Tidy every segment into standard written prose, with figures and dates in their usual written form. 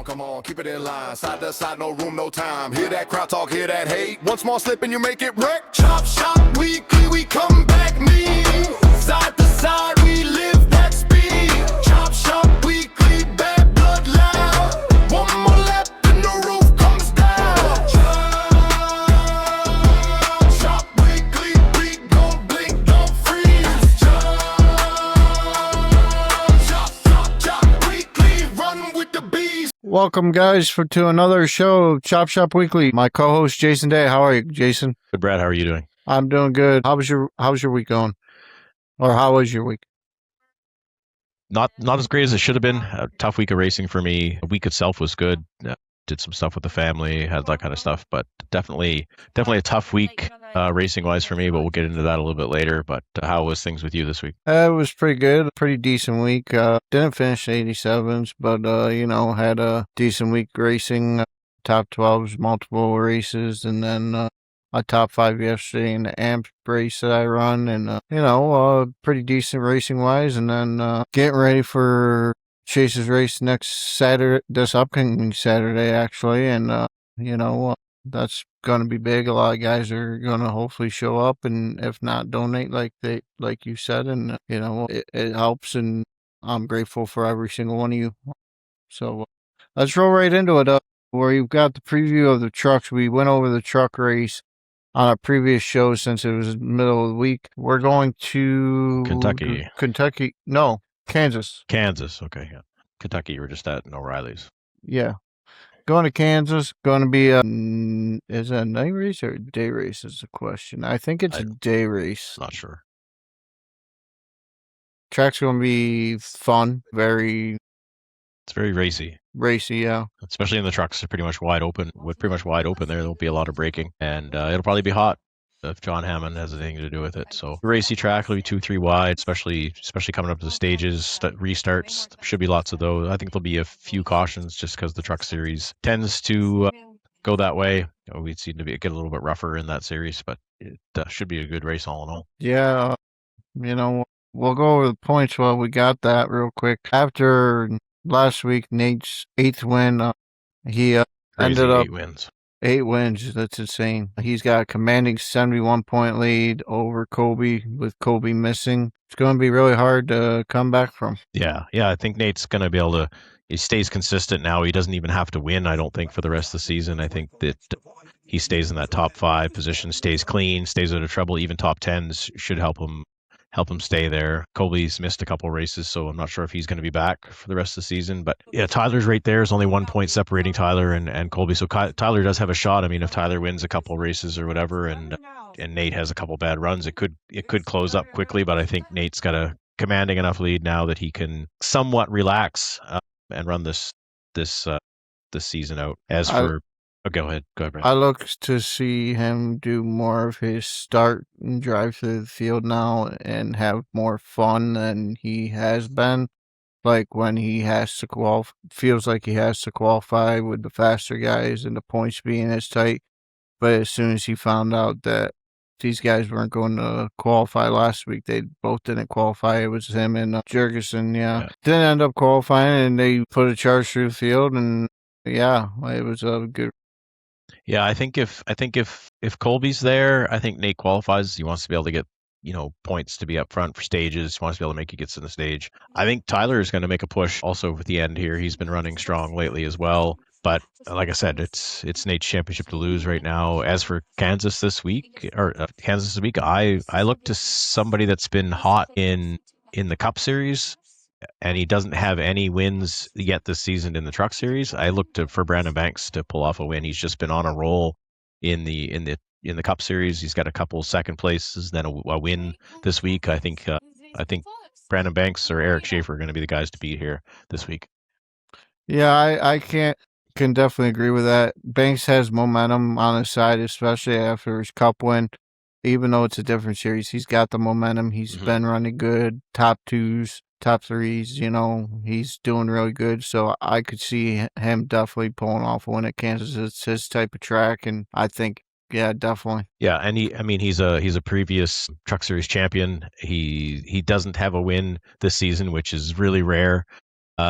come on, keep it in line. Side to side, no room, no time. Hear that crowd talk, hear that hate. One small slip and you make it wreck. Chop shop weekly, we come back mean. Side to side, we live that speed. Chop shop weekly, bad blood loud. One more lap and the roof comes down. Chop shop weekly, we don't blink, don't freeze. Chop weekly, run with the bees. Welcome, guys, to another show, Chop Shop Weekly. My co-host, Jason Day. How are you, Jason? Good, Brad. How are you doing? I'm doing good. How's your week going? Or how was your week? Not as great as it should have been. A tough week of racing for me. The week itself was good. Did some stuff with the family, had that kind of stuff, but definitely a tough week racing wise for me, but we'll get into that a little bit later. But how was things with you this week? It was pretty good. Pretty decent week. Didn't finish 87s, but, had a decent week racing. Top 12s, multiple races, and then a top 5 yesterday in the AMP race that I run, and, pretty decent racing wise, and then getting ready for Chase's race next Saturday, this upcoming Saturday, actually, and, that's going to be big. A lot of guys are going to hopefully show up, and if not, donate like you said, and, it helps, and I'm grateful for every single one of you. So let's roll right into it, where you've got the preview of the trucks. We went over the truck race on a previous show since it was middle of the week. We're going to Kentucky. No, Kansas. Okay, yeah. Kentucky, you were just at O'Reilly's. Yeah. Going to Kansas. Going to be is it a night race or a day race is the question. I think it's a day race. Not sure. Track's going to be fun. It's very racy. Racy, yeah. Especially in the trucks, they're pretty much wide open. With pretty much wide open there, there'll be a lot of braking, and it'll probably be hot if John Hammond has anything to do with it. So racy track will be 2-3 wide, especially coming up to the stages, restarts. Should be lots of those. I think there'll be a few cautions just because the truck series tends to go that way. We seem to get a little bit rougher in that series, but it should be a good race all in all. Yeah, we'll go over the points while we got that real quick. After last week, Nate's 8th win, he ended up 8 wins. That's insane. He's got a commanding 71-point lead over Colby, with Colby missing. It's going to be really hard to come back from. Yeah. I think Nate's going to be able to. He stays consistent now. He doesn't even have to win, I don't think, for the rest of the season. I think that he stays in that top 5 position, stays clean, stays out of trouble. Even top 10s should help him stay there. Colby's missed a couple races, so I'm not sure if he's going to be back for the rest of the season. But yeah, Tyler's right there. There's only 1 point separating Tyler and Colby. So Tyler does have a shot. I mean, if Tyler wins a couple races or whatever, and Nate has a couple bad runs, it could close up quickly. But I think Nate's got a commanding enough lead now that he can somewhat relax and run this season out. As for go ahead, Brad. I look to see him do more of his start and drive through the field now and have more fun than he has been. Like when he has to feels like he has to qualify with the faster guys and the points being as tight. But as soon as he found out that these guys weren't going to qualify last week, they both didn't qualify. It was him and Jurgensen, yeah. Didn't end up qualifying, and they put a charge through the field, and yeah, it was a good. Yeah, I think if Colby's there, I think Nate qualifies. He wants to be able to get points to be up front for stages. He wants to be able to make it gets in the stage. I think Tyler is going to make a push also at the end here. He's been running strong lately as well. But like I said, it's Nate's championship to lose right now. As for Kansas this week, I look to somebody that's been hot in the Cup Series, and he doesn't have any wins yet this season in the Truck Series. I look for Brandon Banks to pull off a win. He's just been on a roll in the Cup Series. He's got a couple second places, then a win this week. I think Brandon Banks or Eric Schaefer are going to be the guys to beat here this week. Yeah, I can definitely agree with that. Banks has momentum on his side, especially after his Cup win. Even though it's a different series, he's got the momentum. He's been running good, top 2s, top 3s, he's doing really good. So I could see him definitely pulling off a win at Kansas. It's his type of track, and I think, yeah, definitely. Yeah, and he's a previous Truck Series champion. He doesn't have a win this season, which is really rare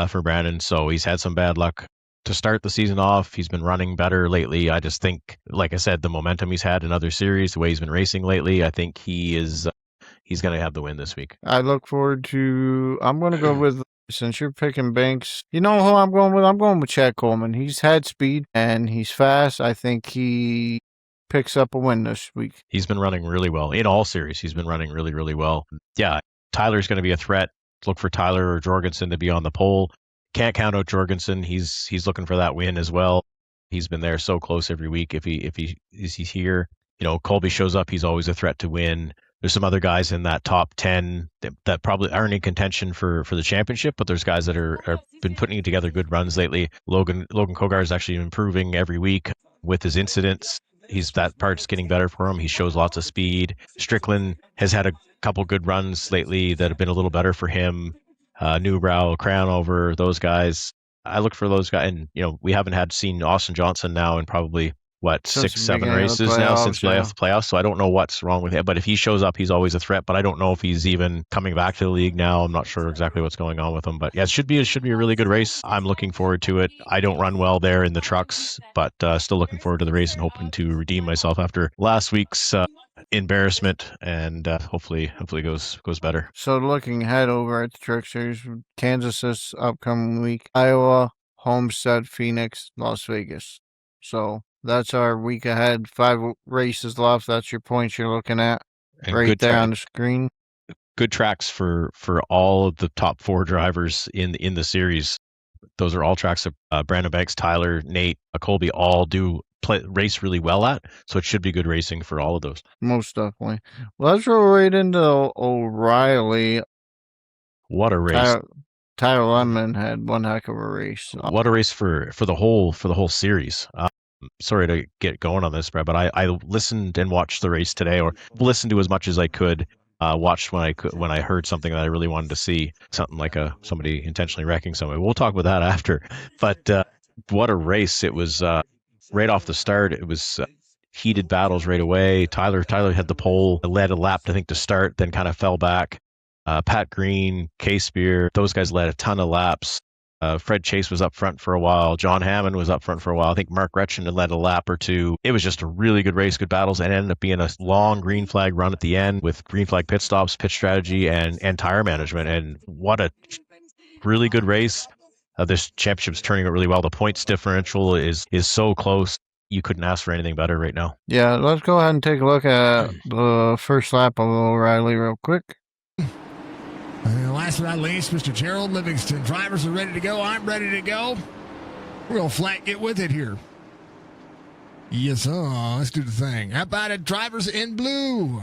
for Brandon. So he's had some bad luck to start the season off. He's been running better lately. I just think, like I said, the momentum he's had in other series, the way he's been racing lately, I think he's going to have the win this week. I look forward to. I'm going to go with, since you're picking Banks, you know who I'm going with? I'm going with Chad Coleman. He's had speed and he's fast. I think he picks up a win this week. He's been running really well in all series. He's been running really, really well. Yeah, Tyler's going to be a threat. Look for Tyler or Jorgensen to be on the pole. Can't count out Jorgensen. He's looking for that win as well. He's been there so close every week. If he's here, Colby shows up, he's always a threat to win. There's some other guys in that top 10 that probably aren't in contention for the championship, but there's guys that are been putting together good runs lately. Logan Kogar is actually improving every week with his incidents. That part's getting better for him. He shows lots of speed. Strickland has had a couple good runs lately that have been a little better for him. Newbrow, Crownover, those guys. I look for those guys, and we haven't seen Austin Johnson now in probably Since 6, the 7 beginning of the races now playoffs, since yeah. the playoffs. So I don't know what's wrong with him. But if he shows up, he's always a threat. But I don't know if he's even coming back to the league now. I'm not sure exactly what's going on with him. But yeah, it should be a really good race. I'm looking forward to it. I don't run well there in the trucks, but still looking forward to the race and hoping to redeem myself after last week's embarrassment, and hopefully goes better. So looking ahead over at the Truck Series, Kansas this upcoming week, Iowa, Homestead, Phoenix, Las Vegas. So that's our week ahead. 5 races left. That's your points you're looking at And right good there on the screen. Good tracks for all of the top 4 drivers in the series. Those are all tracks that Brandon Banks, Tyler, Nate, Colby all do race really well at. So it should be good racing for all of those. Most definitely. Well, let's roll right into O'Reilly. What a race! Tyler Lemon had one heck of a race. What a race for the whole series. Sorry to get going on this, Brad, but I listened and watched the race today, or listened to as much as I could. Watched when I heard something that I really wanted to see, something like somebody intentionally wrecking somebody. We'll talk about that after. But what a race it was! Right off the start, it was heated battles right away. Tyler had the pole, led a lap, I think, to start, then kind of fell back. Pat Green, Casebeer, those guys led a ton of laps. Fred Chase was up front for a while. John Hammond was up front for a while. I think Mark Gretchen had led a lap or two. It was just a really good race, good battles, and ended up being a long green flag run at the end with green flag pit stops, pit strategy, and tire management. And what a really good race. This championship's turning out really well. The points differential is so close. You couldn't ask for anything better right now. Yeah, let's go ahead and take a look at the first lap of O'Reilly real quick. And last but not least, Mr. Gerald Livingston. Drivers are ready to go. I'm ready to go. We're going to flat get with it here. Yes, sir. Let's do the thing. How about it, drivers in blue?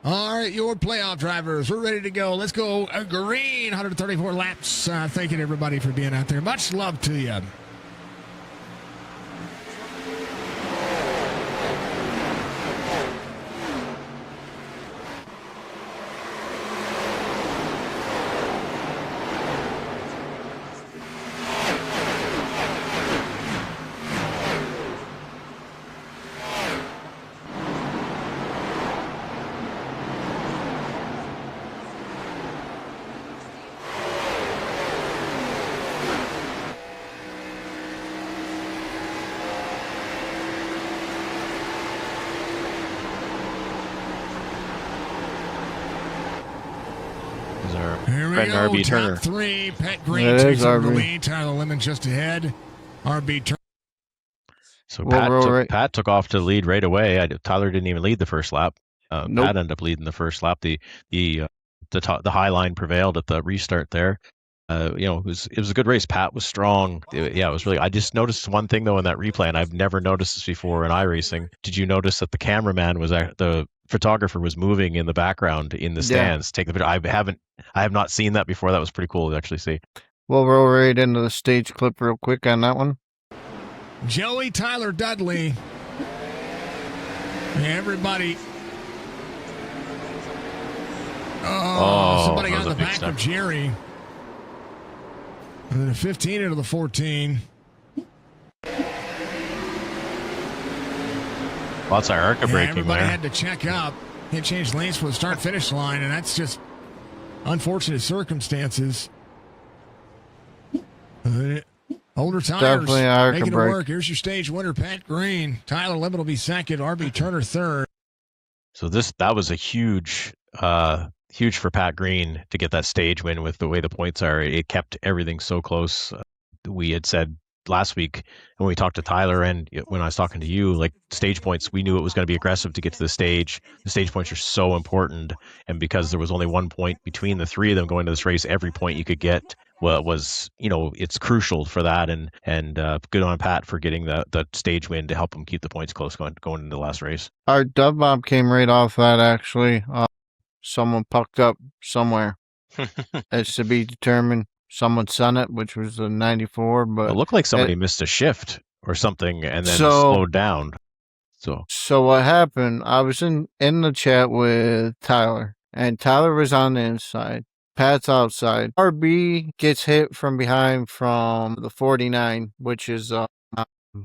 All right, your playoff drivers, we're ready to go. Let's go green, 134 laps. Thanking everybody for being out there. Much love to you. Here we Friend go. RB Top Turner. 3. Pat Green It is takes over the RB. lead. Tyler Lemon just ahead. RB Turner. So Well, Pat took off to the lead right away. Tyler didn't even lead the first lap. Nope. Pat ended up leading the first lap. The high line prevailed at the restart there. It was a good race. Pat was strong. It was really. I just noticed one thing though in that replay, and I've never noticed this before in iRacing. Did you notice that the cameraman the photographer was moving in the background in the stands? Take the video. I have not seen that before. That was pretty cool to actually see. We'll roll right into the stage clip real quick on that one. Joey Tyler Dudley. Everybody. Somebody that got was in the a big back step. of Jerry. And then a 15 into the 14. Lots of ARCA braking Everybody there. had to check up. Can't change lanes for the start-finish line, and that's just unfortunate circumstances. Older tires, Definitely a hard making it break. work. Here's your stage winner, Pat Green. Tyler Lemon will be second. RB Turner third. So that was a huge for Pat Green to get that stage win with the way the points are. It kept everything so close. We had said last week when we talked to Tyler and when I was talking to you, like stage points, we knew it was going to be aggressive to get to the stage. The stage points are so important. And because there was only 1 point between the three of them going to this race, every point you could get was, it's crucial for that. And good on Pat for getting the stage win to help him keep the points close going into the last race. Our dub bomb came right off that, actually. Someone pucked up somewhere. It's to be determined. Someone sent it, which was a 94, but It looked like somebody missed a shift or something and then slowed down. So what happened, I was in the chat with Tyler, and Tyler was on the inside. Pat's outside. RB gets hit from behind from the 49, which is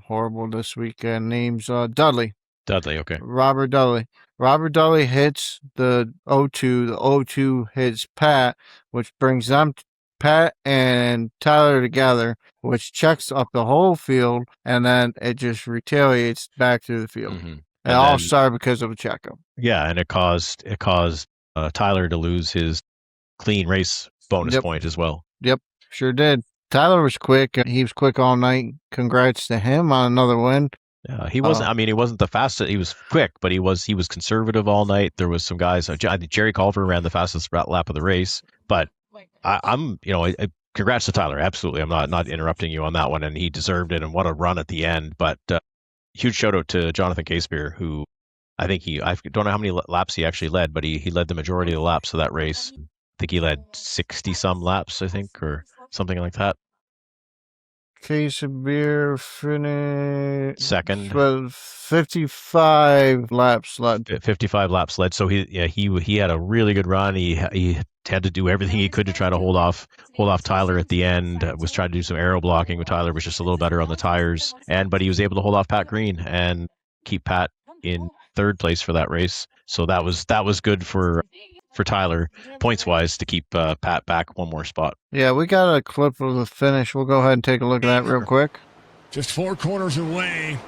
horrible this weekend. Name's Dudley. Dudley, okay. Robert Dudley. Robert Dudley hits the O2. The O2 hits Pat, which brings them, Pat and Tyler together, which checks up the whole field, and then it just retaliates back through the field. Mm-hmm. And all started because of a checkup. Yeah, and it caused Tyler to lose his clean race bonus point as well. Yep, sure did. Tyler was quick. He was quick all night. Congrats to him on another win. Yeah, he wasn't. He wasn't the fastest. He was quick, but he was conservative all night. There was some guys. I think Jerry Culver ran the fastest lap of the race. But I'm congrats to Tyler. Absolutely, I'm not interrupting you on that one, and he deserved it. And what a run at the end. But huge shout out to Jonathan Casebeer, who I don't know how many laps he actually led, but he led the majority of the laps of that race. I think he led 60 some laps, I think, or something like that. Casebeer finished second. 55 laps led. 55 laps led. So he had a really good run. He had to do everything he could to try to hold off Tyler at the end. Was trying to do some aero blocking with Tyler, was just a little better on the tires. But he was able to hold off Pat Green and keep Pat in third place for that race. So that was good for Tyler, points-wise, to keep Pat back one more spot. Yeah, we got a clip of the finish. We'll go ahead and take a look at that real quick. Just 4 corners away.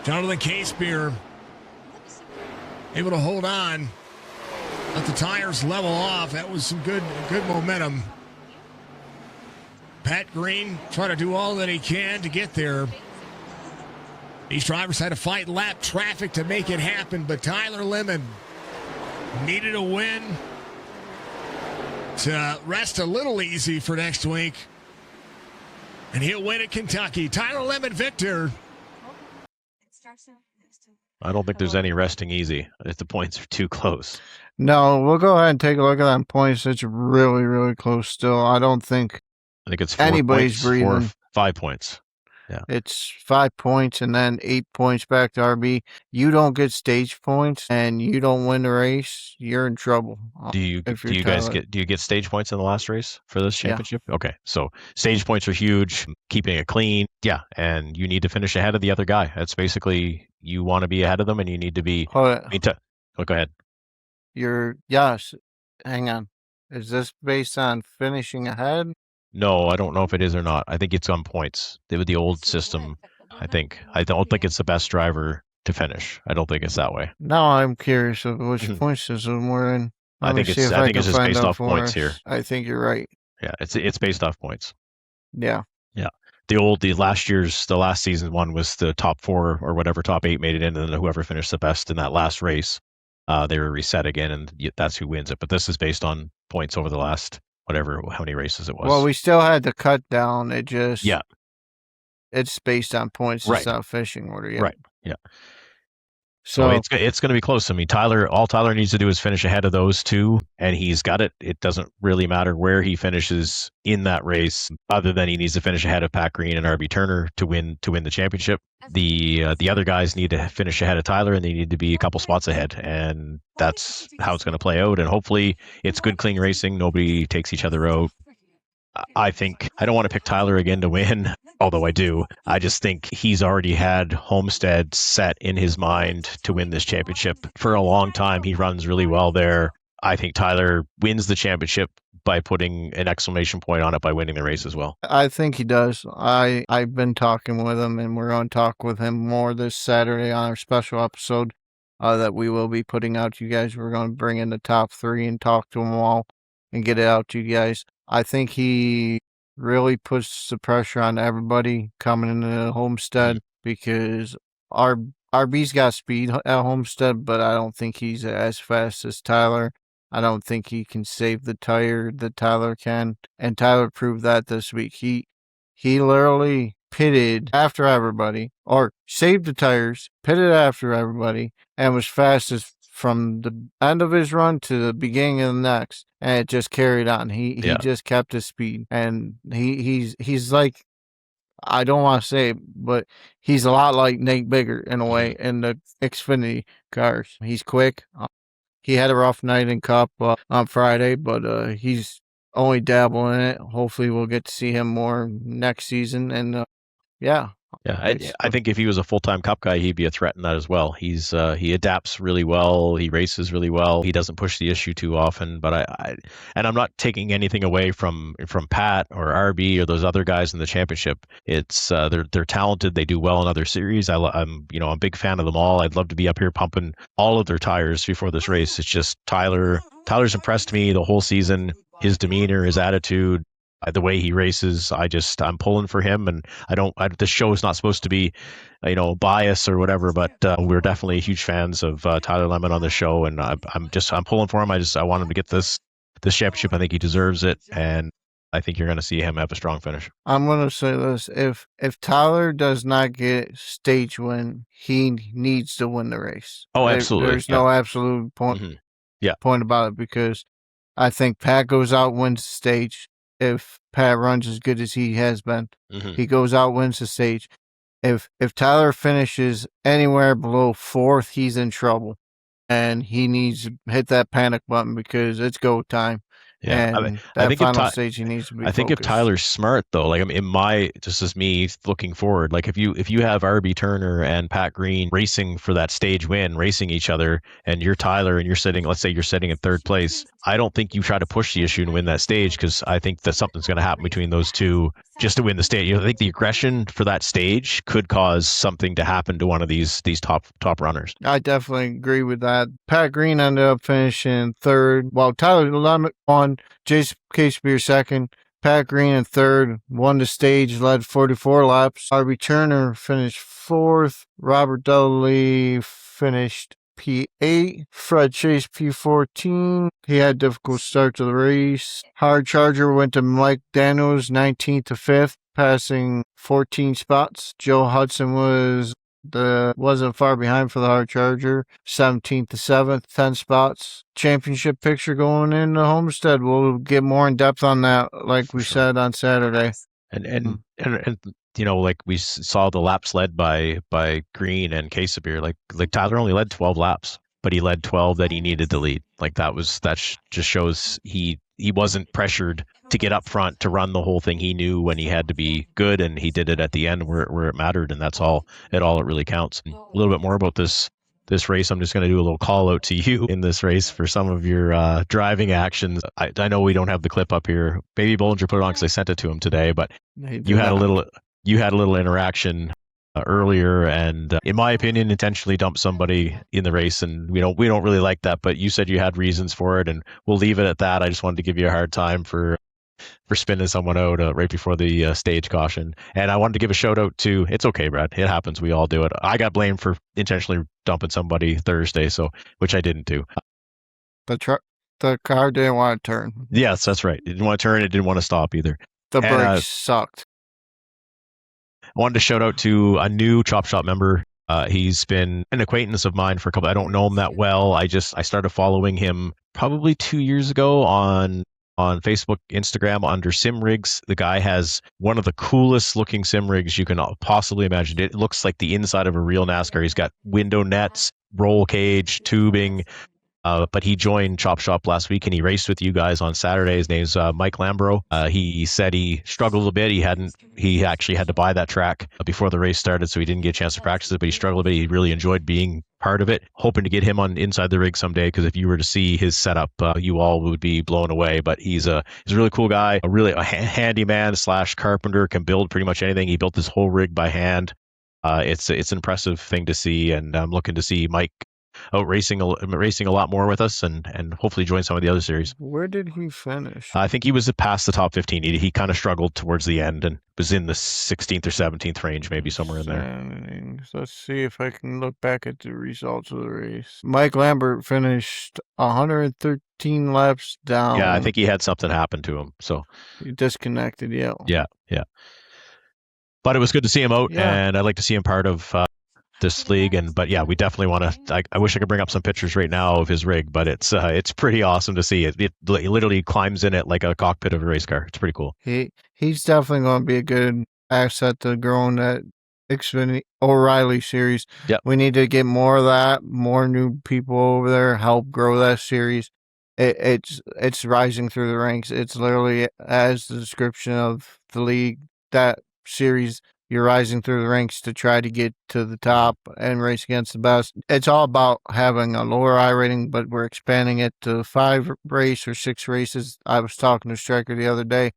Jonathan Casebeer able to hold on. Let the tires level off. That was some good momentum. Pat Green trying to do all that he can to get there. These drivers had to fight lap traffic to make it happen, but Tyler Lemon needed a win to rest a little easy for next week. And he'll win at Kentucky. Tyler Lemon, victor. I don't think there's any resting easy if the points are too close. No, we'll go ahead and take a look at that points. It's really, really close still. I think it's anybody's breathing. 5 points. Yeah. It's 5 points and then 8 points back to RB. You don't get stage points and you don't win the race, you're in trouble. Do you guys get stage points in the last race for this championship? Yeah. Okay. So stage points are huge, keeping it clean. Yeah. And you need to finish ahead of the other guy. That's basically, you want to be ahead of them and you need to be. Go ahead. Yes. Hang on. Is this based on finishing ahead? No, I don't know if it is or not. I think it's on points. With the old system, I don't think it's the best driver to finish. I don't think it's that way. Now I'm curious of which point system we're in. I think it's just based off points here. I think you're right. Yeah, it's based off points. Yeah. Yeah. The last season one was the top 4 or whatever, top 8 made it in, and then whoever finished the best in that last race, they were reset again, and that's who wins it. But this is based on points over the last how many races it was. Well, we still had the cut down. It just it's based on points. Right. It's not fishing order. Yeah. Right. Yeah. So it's going to be close. I mean, all Tyler needs to do is finish ahead of those two, and he's got it. It doesn't really matter where he finishes in that race, other than he needs to finish ahead of Pat Green and RB Turner to win the championship. The other guys need to finish ahead of Tyler, and they need to be a couple spots ahead, and that's how it's going to play out. And hopefully, it's good, clean racing. Nobody takes each other out. I think I don't want to pick Tyler again to win, although I do. I just think he's already had Homestead set in his mind to win this championship for a long time. He runs really well there. I think Tyler wins the championship by putting an exclamation point on it by winning the race as well. I think he does. I've been talking with him, and we're going to talk with him more this Saturday on our special episode that we will be putting out to you guys. We're going to bring in the top 3 and talk to them all and get it out to you guys. I think he really puts the pressure on everybody coming into the Homestead because RB's got speed at Homestead, but I don't think he's as fast as Tyler. I don't think he can save the tire that Tyler can, and Tyler proved that this week. He literally pitted after everybody, or saved the tires, pitted after everybody, and was fastest from the end of his run to the beginning of the next, and it just carried on. He just kept his speed, and he's like, I don't want to say it, but he's a lot like Nate Biggard in a way in the Xfinity cars. He's quick. He had a rough night in Cup on Friday, but he's only dabbling in it. Hopefully we'll get to see him more next season, and yeah. Yeah, I think if he was a full-time Cup guy, he'd be a threat in that as well. He adapts really well. He races really well. He doesn't push the issue too often. But I'm not taking anything away from Pat or RB or those other guys in the championship. It's they're talented. They do well in other series. I'm a big fan of them all. I'd love to be up here pumping all of their tires before this race. It's just Tyler's impressed me the whole season. His demeanor, his attitude, the way he races, I'm pulling for him, and this show is not supposed to be, bias or whatever, but we're definitely huge fans of Tyler Lemon on the show, and I'm pulling for him. I want him to get this championship. I think he deserves it, and I think you're going to see him have a strong finish. I'm going to say this: if Tyler does not get stage win, he needs to win the race. Oh, absolutely. There's no absolute point about it, because I think Pat goes out, wins the stage. If Pat runs as good as he has been, he goes out, wins the stage. If Tyler finishes anywhere below 4th, he's in trouble, and he needs to hit that panic button because it's go time. Yeah, and I think final stage he needs to be. I think focused. If Tyler's smart though, like just as me looking forward, like if you have RB Turner and Pat Green racing for that stage win, racing each other, and you're Tyler and let's say you're sitting in 3rd place, I don't think you try to push the issue and win that stage, because I think that something's going to happen between those two just to win the stage. I think the aggression for that stage could cause something to happen to one of these top runners. I definitely agree with that. Pat Green ended up finishing 3rd, while Tyler Lemon won, Jason Casebeer 2nd. Pat Green in 3rd, won the stage, led 44 laps. RB Turner finished 4th. Robert Dudley finished P8. Fred Chase P14. He had a difficult start to the race. Hard Charger went to Mike Daniels, 19th to 5th, passing 14 spots. Joe Hudson wasn't far behind for the Hard Charger, 17th to 7th, 10 spots. Championship picture going in the Homestead. We'll get more in depth on that, like we said on Saturday. And like we saw the laps led by Green and Casebeer. Like Tyler only led 12 laps, but he led 12 that he needed to lead. Like that just shows he wasn't pressured to get up front to run the whole thing. He knew when he had to be good, and he did it at the end where it mattered, and that's all it really counts. And a little bit more about this race. I'm just going to do a little call out to you in this race for some of your driving actions. I know we don't have the clip up here. Baby Bollinger put it on because I sent it to him today, but you had a little interaction earlier, and in my opinion, intentionally dumped somebody in the race, and we don't really like that. But you said you had reasons for it, and we'll leave it at that. I just wanted to give you a hard time for spinning someone out right before the stage caution. And I wanted to give a shout out to, it's okay, Brad. It happens. We all do it. I got blamed for intentionally dumping somebody Thursday, which I didn't do. The car didn't want to turn. Yes, that's right. It didn't want to turn. It didn't want to stop either. The brakes sucked. I wanted to shout out to a new Chop Shop member. He's been an acquaintance of mine for a couple. I don't know him that well. I started following him probably 2 years ago on Facebook, Instagram under Sim Rigs. The guy has one of the coolest looking sim rigs you can possibly imagine. It looks like the inside of a real NASCAR. He's got window nets, roll cage, tubing, But he joined Chop Shop last week and he raced with you guys on Saturday. His name's Mike Lambro. He said he struggled a bit. He actually had to buy that track before the race started, so he didn't get a chance to practice it, but he struggled a bit. He really enjoyed being part of it. Hoping to get him on inside the rig someday, because if you were to see his setup, you all would be blown away. But he's a really cool guy, a handyman / carpenter, can build pretty much anything. He built this whole rig by hand. It's an impressive thing to see, and I'm looking to see Mike out racing a lot more with us, and hopefully join some of the other series. Where did he finish? I think he was past the top 15. He kind of struggled towards the end and was in the 16th or 17th range, maybe somewhere in there. Standings. Let's see if I can look back at the results of the race. Mike Lambert finished 113 laps down. Yeah, I think he had something happen to him, so he disconnected. Yeah. But it was good to see him out, Yeah. and I'd like to see him part of this league. But yeah, we definitely want to. I wish I could bring up some pictures right now of his rig, but it's pretty awesome to see. It literally climbs in it like a cockpit of a race car. It's pretty cool. He's definitely going to be a good asset to growing that Xfinity O'Reilly series. Yep. We need to get more of that, more new people over there, help grow that series. It's rising through the ranks. It's literally, as the description of the league, that series, you're rising through the ranks to try to get to the top and race against the best. It's all about having a lower I rating, but we're expanding it to 5 race or 6 races. I was talking to Stryker the other day.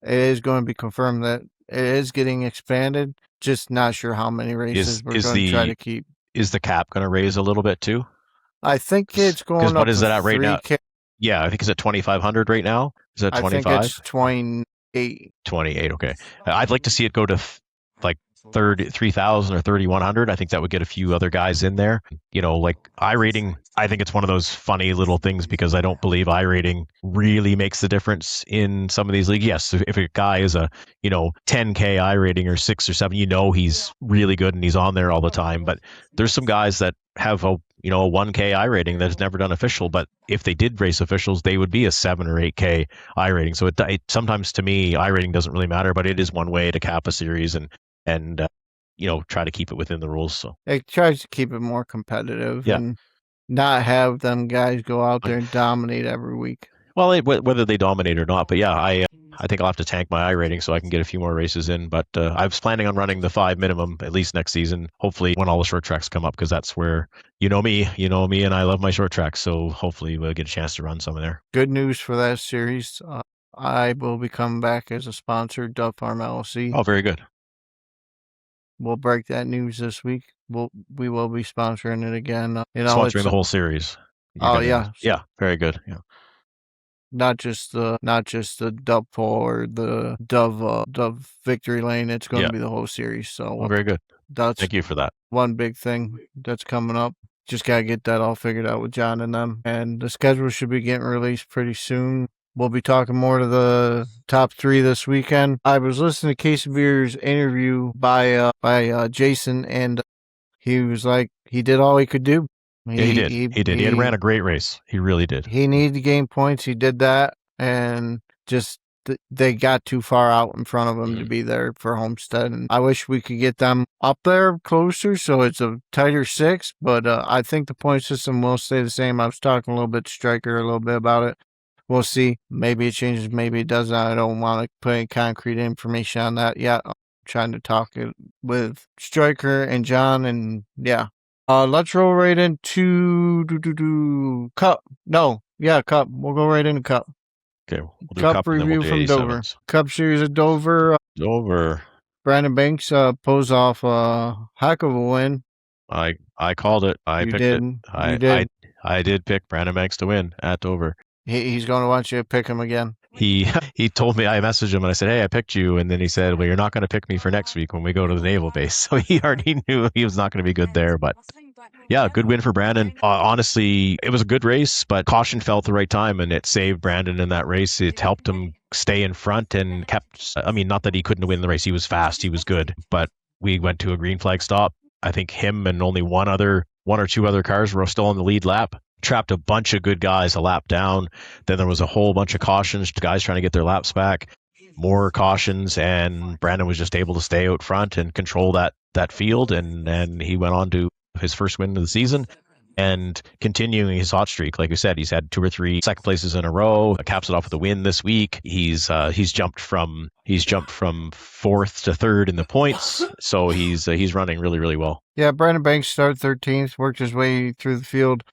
It is going to be confirmed that it is getting expanded. Just not sure how many races we're going to try to keep. Is the cap going to raise a little bit too? I think it's going up. What is it at right now? 3K. Yeah, I think it's at 2,500 right now. Is that 25? I think it's 28. 28. Okay, I'd like to see it go to like 3,000 or 3,100. I think that would get a few other guys in there. Like I rating, I think it's one of those funny little things, because I don't believe I rating really makes the difference in some of these leagues. Yes, if a guy is a 10K I rating or 6 or 7, he's really good and he's on there all the time. But there's some guys that have a 1K I rating that has never done official, but if they did race officials, they would be a 7 or 8K I rating. So it sometimes, to me, I rating doesn't really matter, but it is one way to cap a series and try to keep it within the rules. So it tries to keep it more competitive, Yeah. and not have them guys go out there and dominate every week. Well, whether they dominate or not, but yeah, I think I'll have to tank my I rating so I can get a few more races in. But I was planning on running the 5 minimum at least next season. Hopefully, when all the short tracks come up, because that's where you know me, and I love my short tracks. So hopefully, we'll get a chance to run some of there. Good news for that series. I will be coming back as a sponsor, Farm LLC. Oh, very good. We'll break that news this week. We will be sponsoring it again. Sponsoring the whole series. Yeah. Yeah, very good. Yeah. Not just the Dove Pole or the Dove Victory Lane. It's going to be the whole series. So very good. Thank you for that. One big thing that's coming up. Just got to get that all figured out with John and them. And the schedule should be getting released pretty soon. We'll be talking more to the top 3 this weekend. I was listening to Casebeer's interview by Jason, and he was like, he did all he could do. He did. He had ran a great race. He really did. He needed to gain points. He did that, and just they got too far out in front of him to be there for Homestead. And I wish we could get them up there closer so it's a tighter 6, but I think the point system will stay the same. I was talking a little bit to Stryker a little bit about it. We'll see. Maybe it changes. Maybe it doesn't. I don't want to put any concrete information on that yet. I'm trying to talk it with Stryker and John, and yeah. Let's roll right into Cup. Cup. We'll go right into Cup. Okay. We'll do Cup review from Dover. 87s. Cup series at Dover. Dover. Brandon Banks pulls off a heck of a win. I called it. I picked it. I did pick Brandon Banks to win at Dover. He's going to want you to pick him again. He told me, I messaged him and I said, hey, I picked you. And then he said, well, you're not going to pick me for next week when we go to the Naval Base. So he already knew he was not going to be good there. But yeah, good win for Brandon. Honestly, it was a good race, but caution fell at the right time and it saved Brandon in that race. It helped him stay in front and not that he couldn't win the race. He was fast. He was good. But we went to a green flag stop. I think him and only one or 2 other cars were still on the lead lap. Trapped a bunch of good guys a lap down. Then there was a whole bunch of cautions, guys trying to get their laps back, more cautions, and Brandon was just able to stay out front and control that field, and he went on to his first win of the season. and continuing his hot streak. Like we said, he's had 2 or 3 second places in a row. Caps it off with a win this week. He's jumped from 4th to 3rd in the points. So he's running really, really well. Yeah, Brandon Banks started 13th, worked his way through the field,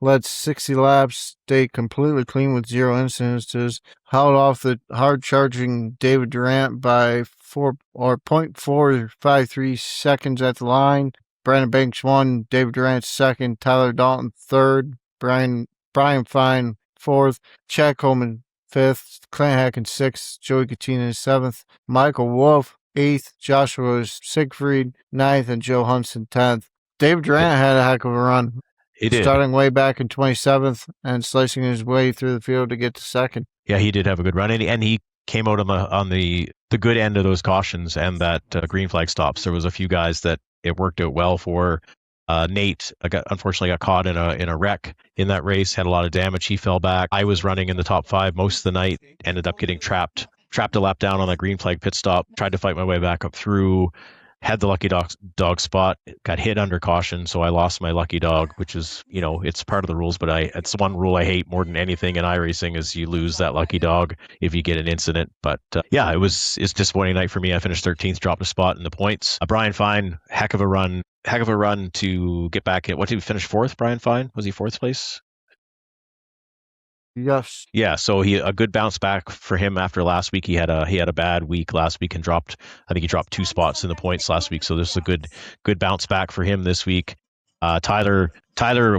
led 60 laps, stayed completely clean with 0 incidences, held off the hard-charging David Durant by 0.453 seconds at the line. Brandon Banks won, David Durant second, Tyler Dalton third, Brian Fine fourth, Chad Coleman fifth, Clint Hackens sixth, Joey Katina seventh, Michael Wolf eighth, Joshua Siegfried ninth, and Joe Hunson 10th. David Durant had a heck of a run. He did. Starting way back in 27th and slicing his way through the field to get to second. Yeah, he did have a good run, and he came out on the good end of those cautions and that green flag stops. There was a few guys that it worked out well for. Nate unfortunately got caught in a wreck in that race, had a lot of damage. He fell back. I was running in the top 5 most of the night, ended up getting trapped a lap down on that green flag pit stop, tried to fight my way back up through, had the lucky dog spot, got hit under caution, so I lost my lucky dog, which is, it's part of the rules, but it's one rule I hate more than anything in iRacing is you lose that lucky dog if you get an incident. But yeah, it's a disappointing night for me. I finished 13th, dropped a spot in the points. Brian Fine, heck of a run to get back in. What did he finish 4th, Brian Fine? Was he 4th place? Yes. Yeah, so a good bounce back for him after last week. He had a bad week last week and I think he dropped 2 spots in the points last week. So this is a good bounce back for him this week. Tyler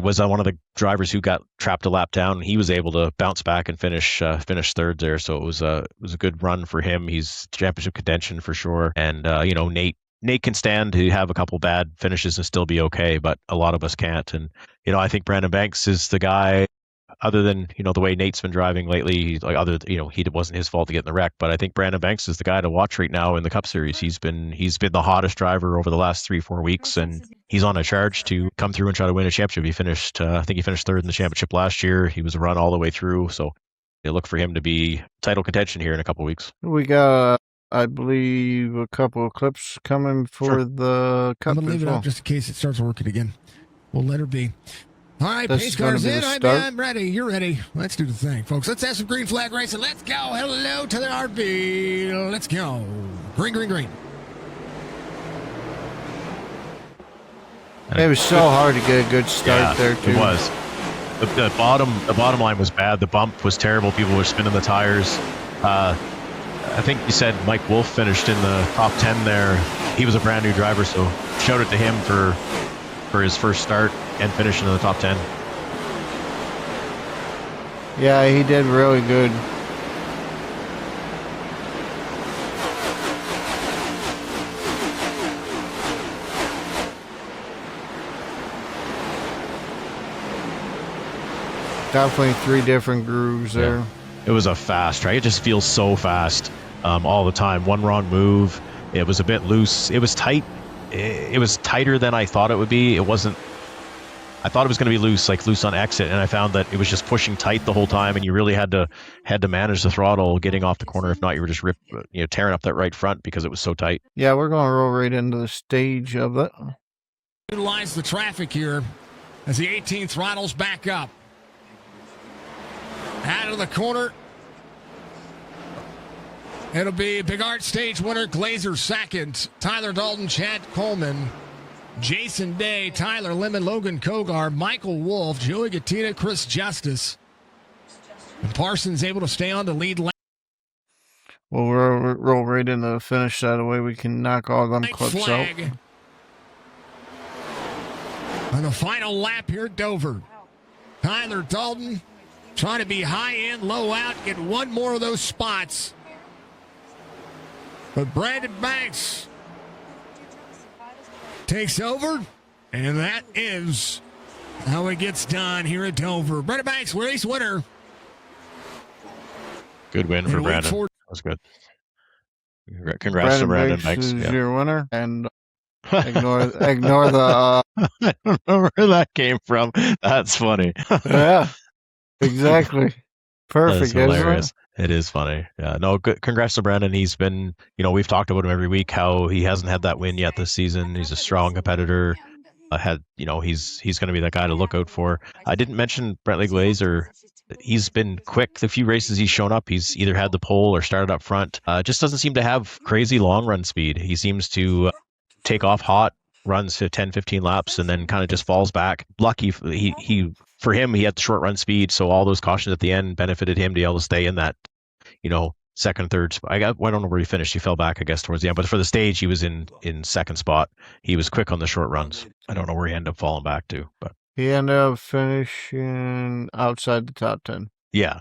was one of the drivers who got trapped a lap down. He was able to bounce back and finish 3rd there. So it was a good run for him. He's championship contention for sure. And Nate can stand to have a couple bad finishes and still be okay, but a lot of us can't. And I think Brandon Banks is the guy. Other than the way Nate's been driving lately, it wasn't his fault to get in the wreck, but I think Brandon Banks is the guy to watch right now in the Cup Series. He's been the hottest driver over the last 3-4 weeks, and he's on a charge to come through and try to win a championship. He finished, I think he finished 3rd in the championship last year. He was a run all the way through, so they look for him to be title contention here in a couple of weeks. We got, I believe, a couple of clips coming for the Cup. I'm gonna leave it up just in case it starts working again. We'll let her be. All right, This pace is gonna car's be in. the start. I'm ready. You're ready. Let's do the thing, folks. Let's have some green flag racing. Let's go. Hello to the RV. Let's go. Green, green, green. It was so hard to get a good start there, too. It was. The bottom line was bad. The bump was terrible. People were spinning the tires. I think you said Mike Wolf finished in the top 10 there. He was a brand new driver, so shout out to him for his first start and finishing in the top 10. Yeah, he did really good. Definitely 3 different grooves there. Yeah. It was a fast track. It just feels so fast all the time. One wrong move. It was a bit loose. It was tight. It was tighter than I thought it would be. It wasn't. I thought it was going to be loose, like loose on exit, and I found that it was just pushing tight the whole time, and you really had to manage the throttle getting off the corner. If not, you were just tearing up that right front because it was so tight. Yeah, we're going to roll right into the stage of it. Utilize the traffic here as the 18th throttles back up. Out of the corner. It'll be Biggard stage winner, Glazer second, Tyler Dalton, Chad Coleman, Jason Day, Tyler Lemon, Logan Kogar, Michael Wolf, Joey Gattina, Chris Justice. And Parsons able to stay on the lead lane. We'll roll right into the finish that way we can knock all them clips Flag. out. On the final lap here at Dover. Tyler Dalton trying to be high in, low out, get one more of those spots. But Brandon Banks takes over, and that is how it gets done here at Dover. Brandon Banks, race winner. Good win for Brandon. That was good. Congrats to Brandon Banks. Is your winner, and ignore the. I don't know where that came from. That's funny. Yeah, exactly. Perfect. That's hilarious. It is funny. Yeah. No, good. Congrats to Brandon. He's been, we've talked about him every week, how he hasn't had that win yet this season. He's a strong competitor. Had he's going to be that guy to look out for. I didn't mention Brentley Glazer. He's been quick. The few races he's shown up, he's either had the pole or started up front. Just doesn't seem to have crazy long run speed. He seems to take off hot, runs to 10, 15 laps, and then kind of just falls back. Lucky he for him, he had the short run speed, so all those cautions at the end benefited him to be able to stay in that, second, third spot. I don't know where he finished. He fell back, I guess, towards the end. But for the stage, he was in second spot. He was quick on the short runs. I don't know where he ended up falling back to, but he ended up finishing outside the top 10. Yeah.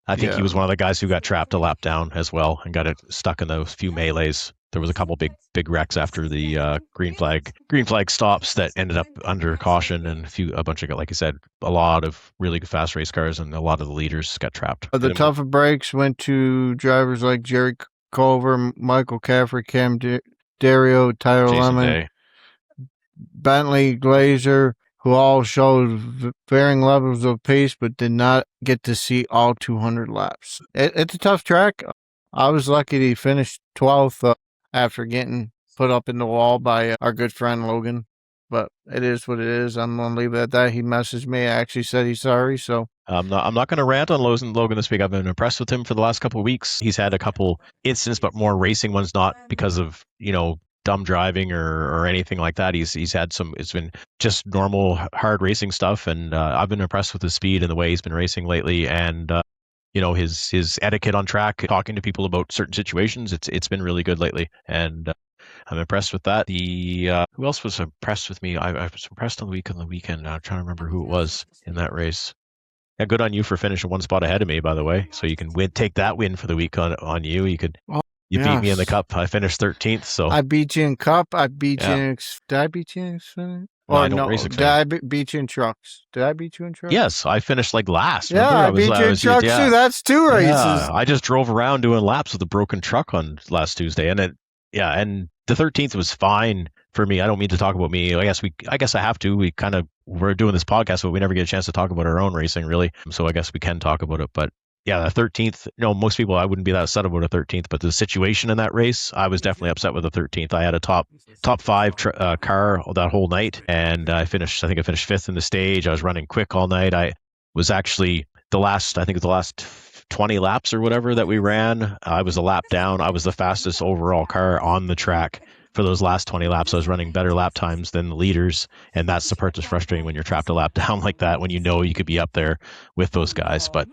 I think he was one of the guys who got trapped a lap down as well and got it stuck in those few melees. There was a couple big wrecks after the green flag stops that ended up under caution, and a bunch of, like I said, a lot of really fast race cars, and a lot of the leaders got trapped. The tougher breaks went to drivers like Jerry Culver, Michael Caffrey, Cam Dario, Tyler Jason Lemon, Day. Bentley Glazer, who all showed varying levels of pace, but did not get to see all 200 laps. It's a tough track. I was lucky to finish 12th after getting put up in the wall by our good friend Logan. But it is what it is. I'm going to leave it at that. He messaged me. I actually said he's sorry. So I'm not going to rant on Logan this week. I've been impressed with him for the last couple of weeks. He's had a couple incidents, but more racing ones, not because of, dumb driving or anything like that. He's had it's been just normal hard racing stuff, and I've been impressed with his speed and the way he's been racing lately, and his etiquette on track, talking to people about certain situations. It's been really good lately, and I'm impressed with that. Who else was impressed with me? I was impressed on the weekend. I'm trying to remember who it was in that race. Yeah, good on you for finishing one spot ahead of me, by the way. So you can take that win for the week on you. You beat me in the cup. I finished 13th. So I beat you in cup. I beat you in. Did I beat you in Xfinity? No, I don't race Xfinity. Did I beat you in trucks? Did I beat you in trucks? Yes, I finished last. Yeah, I beat you in trucks too. That's 2 races. Yeah, I just drove around doing laps with a broken truck on last Tuesday, and and the 13th was fine for me. I don't mean to talk about me. I guess I have to. We're doing this podcast, but we never get a chance to talk about our own racing, really. So I guess we can talk about it. But yeah, the 13th, most people, I wouldn't be that upset about a 13th, but the situation in that race, I was definitely upset with the 13th. I had a top 5 car that whole night, and I finished 5th in the stage. I was running quick all night. I was actually the last 20 laps or whatever that we ran, I was a lap down. I was the fastest overall car on the track for those last 20 laps. I was running better lap times than the leaders, and that's the part that's frustrating when you're trapped a lap down like that, when you could be up there with those guys. But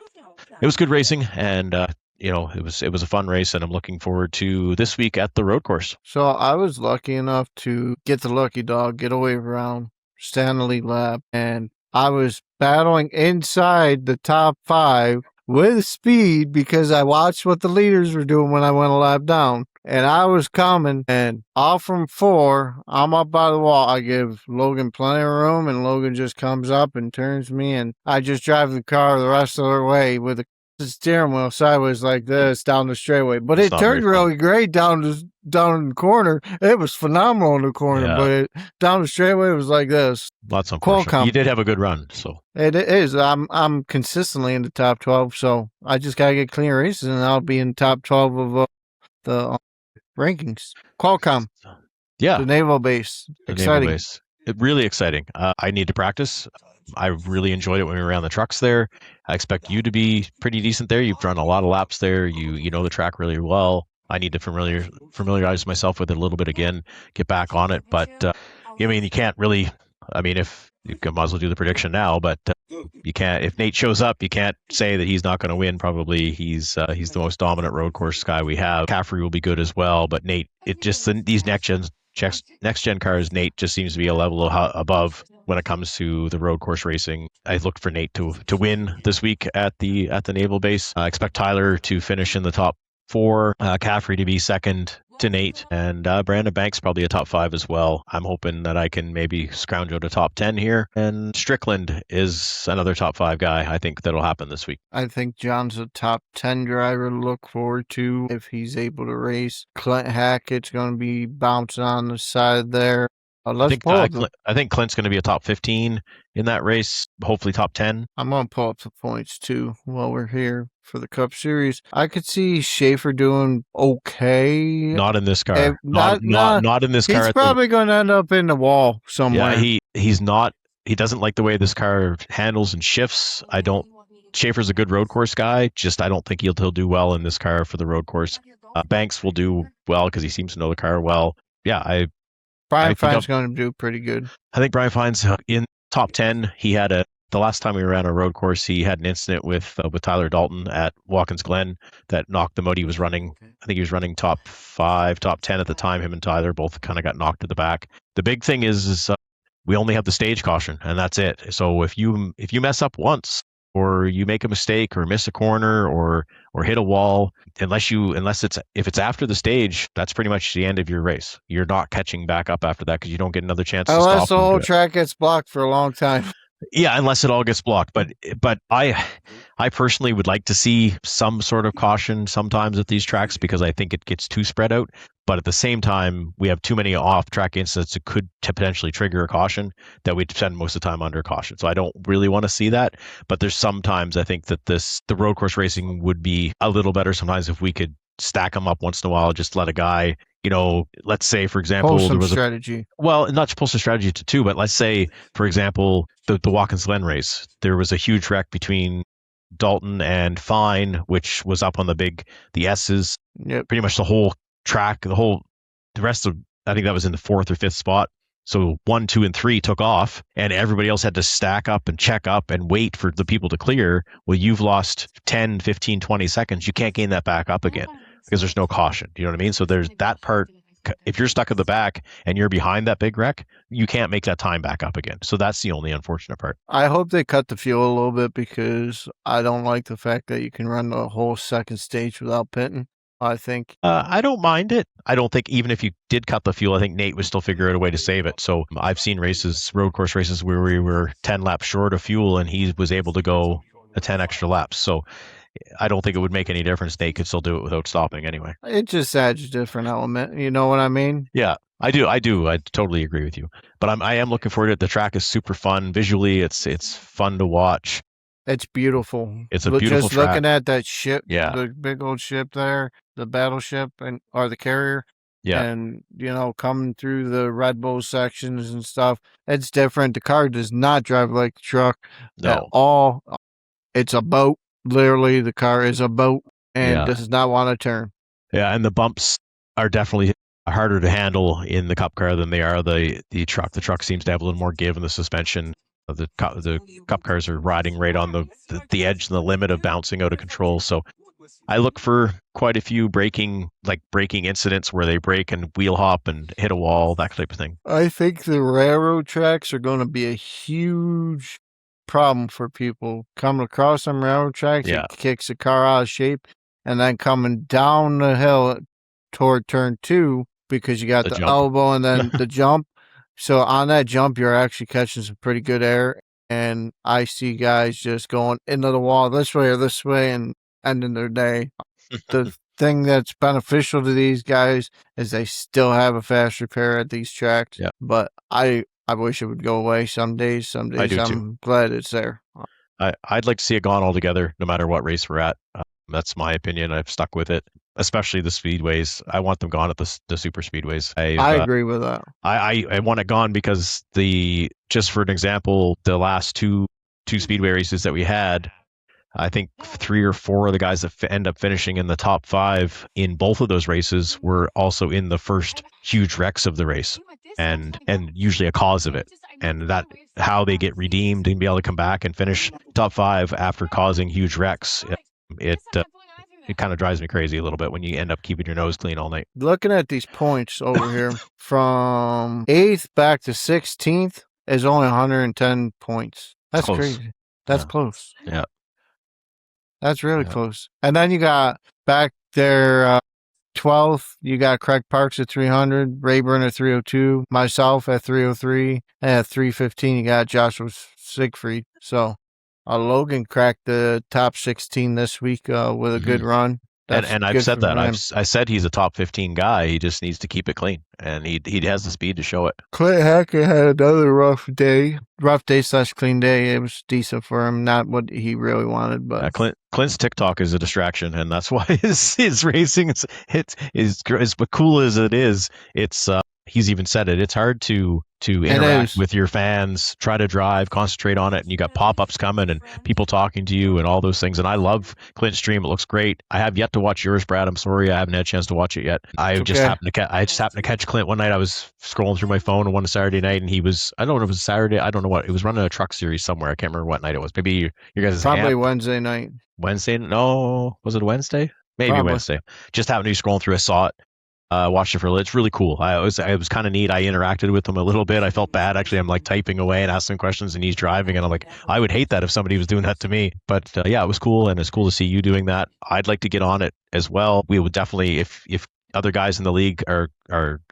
it was good racing, and it was a fun race, and I'm looking forward to this week at the road course. So I was lucky enough to get the lucky dog, get away around, stay on the lead lap, and I was battling inside the top 5 with speed because I watched what the leaders were doing when I went a lap down. And I was coming, and off from 4, I'm up by the wall. I give Logan plenty of room, and Logan just comes up and turns me, and I just drive the car the rest of the way with the steering wheel sideways like this down the straightaway. But it turned really great down in the corner. It was phenomenal in the corner, but down the straightaway it was like this. That's unfortunate. Qualcomm. You did have a good run, so it is. I'm consistently in the top 12, so I just gotta get clean races, and I'll be in the top 12 of the rankings. Qualcomm. Yeah. The Naval Base. Exciting. Naval Base. Really exciting. I need to practice. I really enjoyed it when we were on the trucks there. I expect you to be pretty decent there. You've run a lot of laps there. You know the track really well. I need to familiarize myself with it a little bit again, get back on it. But, you can't really, if you might as well do the prediction now, but you can't, if Nate shows up, you can't say that he's not going to win. Probably he's the most dominant road course guy we have. Caffrey will be good as well, but Nate, these next gen cars, Nate just seems to be a level above when it comes to the road course racing. I looked for Nate to win this week at the Naval Base. I expect Tyler to finish in the top 4, Caffrey to be second to Nate, and Brandon Banks probably a top 5 as well. I'm hoping that I can maybe scrounge out a top 10 here, and Strickland is another top 5 guy. I think that'll happen this week. I think John's a top 10 driver to look forward to if he's able to race. Clint Hackett's going to be bouncing on the side there. Let's pull up. I think Clint's going to be a top 15 in that race. Hopefully top 10. I'm going to pull up the points too while we're here for the Cup Series. I could see Schaefer doing okay. Not in this car. Not in this car. He's probably going to end up in the wall somewhere. Yeah, he's not. He doesn't like the way this car handles and shifts. Schaefer's a good road course guy. I don't think he'll do well in this car for the road course. Banks will do well because he seems to know the car well. Yeah, Brian Fine's going to do pretty good. I think Brian Fine's in top 10. He had the last time we ran a road course, he had an incident with Tyler Dalton at Watkins Glen that knocked him out. He was running, I think he was running top 5, top 10 at the time. Him and Tyler both kind of got knocked to the back. The big thing is we only have the stage caution, and that's it. So if you mess up once, or you make a mistake or miss a corner or hit a wall, if it's after the stage, that's pretty much the end of your race. You're not catching back up after that because you don't get another chance to stop. Unless the whole track gets blocked for a long time. Yeah, unless it all gets blocked. But I personally would like to see some sort of caution sometimes at these tracks because I think it gets too spread out. But at the same time, we have too many off-track incidents that could potentially trigger a caution that we'd spend most of the time under caution. So I don't really want to see that. But there's sometimes I think that the road course racing would be a little better sometimes if we could stack them up once in a while, just let a guy, let's say, for example, there was strategy. Not to post a strategy to 2, but let's say, for example, the Watkins Glen race, there was a huge wreck between Dalton and Fine, which was up on the S's. Yep. Pretty much the whole track, the rest of, I think that was in the 4th or 5th spot. So 1, 2, and 3 took off, and everybody else had to stack up and check up and wait for the people to clear. Well, you've lost 10, 15, 20 seconds. You can't gain that back up again because there's no caution. You know what I mean? So there's that part. If you're stuck at the back and you're behind that big wreck, you can't make that time back up again. So that's the only unfortunate part. I hope they cut the fuel a little bit because I don't like the fact that you can run the whole second stage without pitting. I think I don't mind it. I don't think even if you did cut the fuel, I think Nate would still figure out a way to save it. So I've seen road course races where we were 10 laps short of fuel and he was able to go a 10 extra laps. So I don't think it would make any difference. Nate could still do it without stopping anyway. It just adds a different element. You know what I mean? Yeah, I do. I totally agree with you. But I am looking forward to it. The track is super fun. Visually, it's fun to watch. It's beautiful. It's a beautiful just track. Looking at that ship, Yeah. The big old ship there, the battleship or the carrier. Yeah. And, coming through the Red Bull sections and stuff, it's different. The car does not drive like the truck at all. It's a boat. Literally, the car is a boat and does not want to turn. Yeah, and the bumps are definitely harder to handle in the Cup car than they are the truck. The truck seems to have a little more give in the suspension. The Cup cars are riding right on the edge and the limit of bouncing out of control. So I look for quite a few braking incidents where they brake and wheel hop and hit a wall, that type of thing. I think the railroad tracks are going to be a huge problem for people coming across some railroad tracks. Yeah. It kicks the car out of shape, and then coming down the hill toward turn 2 because you got the elbow and then the jump. So on that jump, you're actually catching some pretty good air, and I see guys just going into the wall this way or this way and ending their day. The thing that's beneficial to these guys is they still have a fast repair at these tracks. Yeah. But I wish it would go away some days. Some days I do I'm too. glad it's there. I'd like to see it gone altogether, no matter what race we're at. That's my opinion. I've stuck with it, especially the speedways. I want them gone at the super speedways. I agree with that. I want it gone because just for an example, the last two speedway races that we had, I think 3 or 4 of the guys that end up finishing in the top 5 in both of those races were also in the first huge wrecks of the race, and usually a cause of it. And that how they get redeemed and be able to come back and finish top 5 after causing huge wrecks. It kind of drives me crazy a little bit when you end up keeping your nose clean all night. Looking at these points over here, from 8th back to 16th is only 110 points. That's close. crazy. That's close. Yeah. That's really close. And then you got back there, 12th, you got Craig Parks at 300, Rayburn at 302, myself at 303, and at 315, you got Joshua Siegfried. So Logan cracked the top 16 this week with a good run. And I've good said for that. him. I said he's a top 15 guy. He just needs to keep it clean, and he has the speed to show it. Clint Hackett had another rough day / clean day. It was decent for him, not what he really wanted, but Clint's TikTok is a distraction, and that's why his racing is but cool as it is. It's he's even said it. It's hard to interact with your fans, try to drive, concentrate on it, and you got pop-ups coming and people talking to you and all those things. And I love Clint's stream; it looks great. I have yet to watch yours, Brad. I'm sorry, I haven't had a chance to watch it yet. I just happened to catch Clint one night. I was scrolling through my phone on one Saturday night, and he was, I don't know if it was Saturday, I don't know what, it was running a truck series somewhere. I can't remember what night it was. Maybe you guys probably Wednesday night. Wednesday? No, was it Wednesday? Maybe probably. Wednesday. Just happened to be scrolling through. I saw it. Watched it for a little. It's really cool. It was kind of neat. I interacted with him a little bit. I felt bad actually. I'm like typing away and asking questions, and he's driving, and I'm like, I would hate that if somebody was doing that to me. But yeah, it was cool, and it's cool to see you doing that. I'd like to get on it as well. We would definitely, if other guys in the league are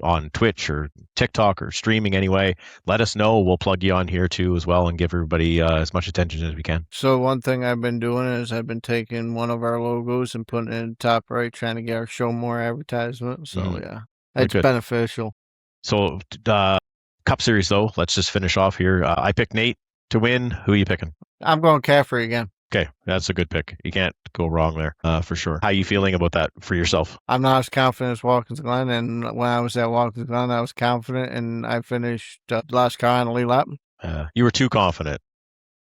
on Twitch or TikTok or streaming anyway, let us know. We'll plug you on here too as well and give everybody as much attention as we can. So one thing I've been doing is I've been taking one of our logos and putting it in the top right, trying to get our show more advertisement. So yeah, it's beneficial. So Cup Series though, let's just finish off here. I picked Nate to win. Who are you picking? I'm going Caffrey again. Okay, that's a good pick. You can't go wrong there, for sure. How are you feeling about that for yourself? I'm not as confident as Watkins Glen, and when I was at Watkins Glen, I was confident, and I finished last car on the lead lap. You were too confident.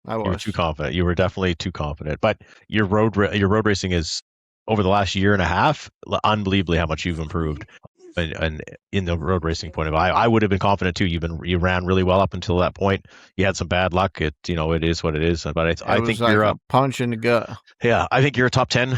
I was. You were too confident. You were definitely too confident. But your road racing is, over the last year and a half, unbelievably how much you've improved. And in the road racing point of view, I would have been confident too. You ran really well up until that point. You had some bad luck. It is what it is. But I think like you're a punch in the gut. Yeah, I think you're a top 10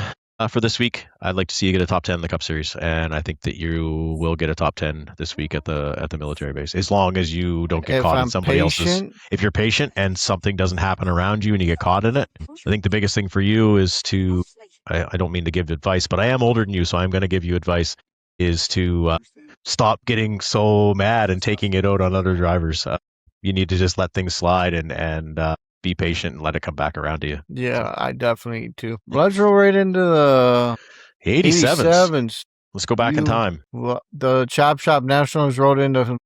for this week. I'd like to see you get a top 10 in the Cup Series, and I think that you will get a top 10 this week at the military base, as long as you don't get caught in somebody else's. If you're patient and something doesn't happen around you and you get caught in it, I think the biggest thing for you is to. I don't mean to give advice, but I am older than you, so I'm going to give you advice. Is to stop getting so mad and taking it out on other drivers. You need to just let things slide and be patient and let it come back around to you. Yeah, I definitely need to. Let's roll right into the 87s. Let's go back in time. Well, the Chop Shop Nationals rolled into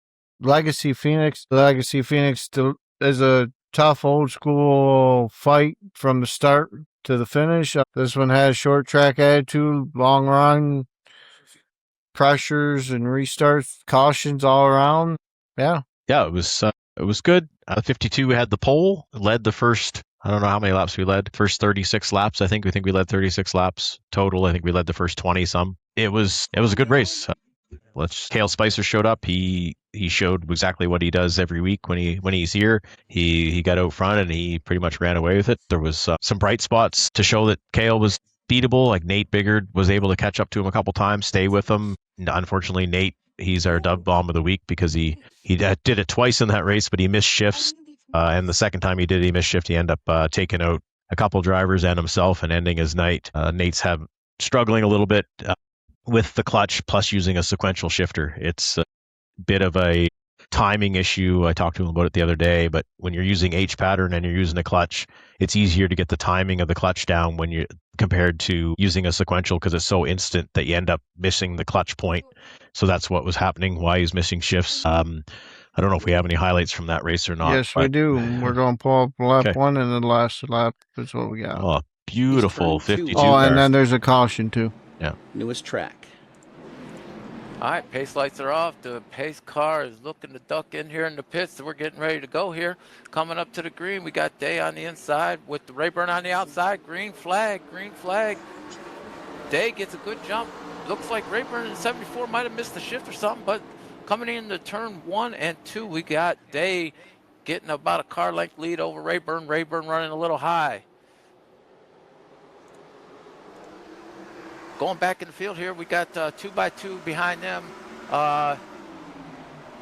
Legacy Phoenix. Legacy Phoenix is a tough old school fight from the start to the finish. This one has short track attitude, long run, pressures and restarts, cautions all around. Yeah, it was good. 52, we had the pole, led the first, I don't know how many laps we led, first 36 laps. I think we led 36 laps total. I think we led the first 20 some. It was a good race. Cale Spicer showed up. He showed exactly what he does every week when he's here. He got out front and he pretty much ran away with it. There was some bright spots to show that Cale was beatable. Like Nate Biggard was able to catch up to him a couple times, stay with him. Unfortunately, Nate, he's our dub bomb of the week because he did it twice in that race, but he missed shifts. And the second time he missed shift. He ended up taking out a couple drivers and himself and ending his night. Nate's struggling a little bit with the clutch, plus using a sequential shifter. It's a bit of a timing issue. I talked to him about it the other day, but when you're using H pattern and you're using a clutch, it's easier to get the timing of the clutch down when you compared to using a sequential, because it's so instant that you end up missing the clutch point. So that's what was happening, why he's missing shifts. I don't know if we have any highlights from that race or not. Yes, we do. We're going to pull up lap one, and the last lap is what we got. Oh, beautiful 52. Oh, and then there's a caution too. Yeah. Newest track. All right, pace lights are off. The pace car is looking to duck in here in the pits. So we're getting ready to go here. Coming up to the green, we got Day on the inside with the Rayburn on the outside. Green flag, green flag. Day gets a good jump. Looks like Rayburn in 74 might have missed the shift or something, but coming into turn 1 and 2, we got Day getting about a car length lead over Rayburn. Rayburn running a little high. Going back in the field here, we got 2x2 behind them.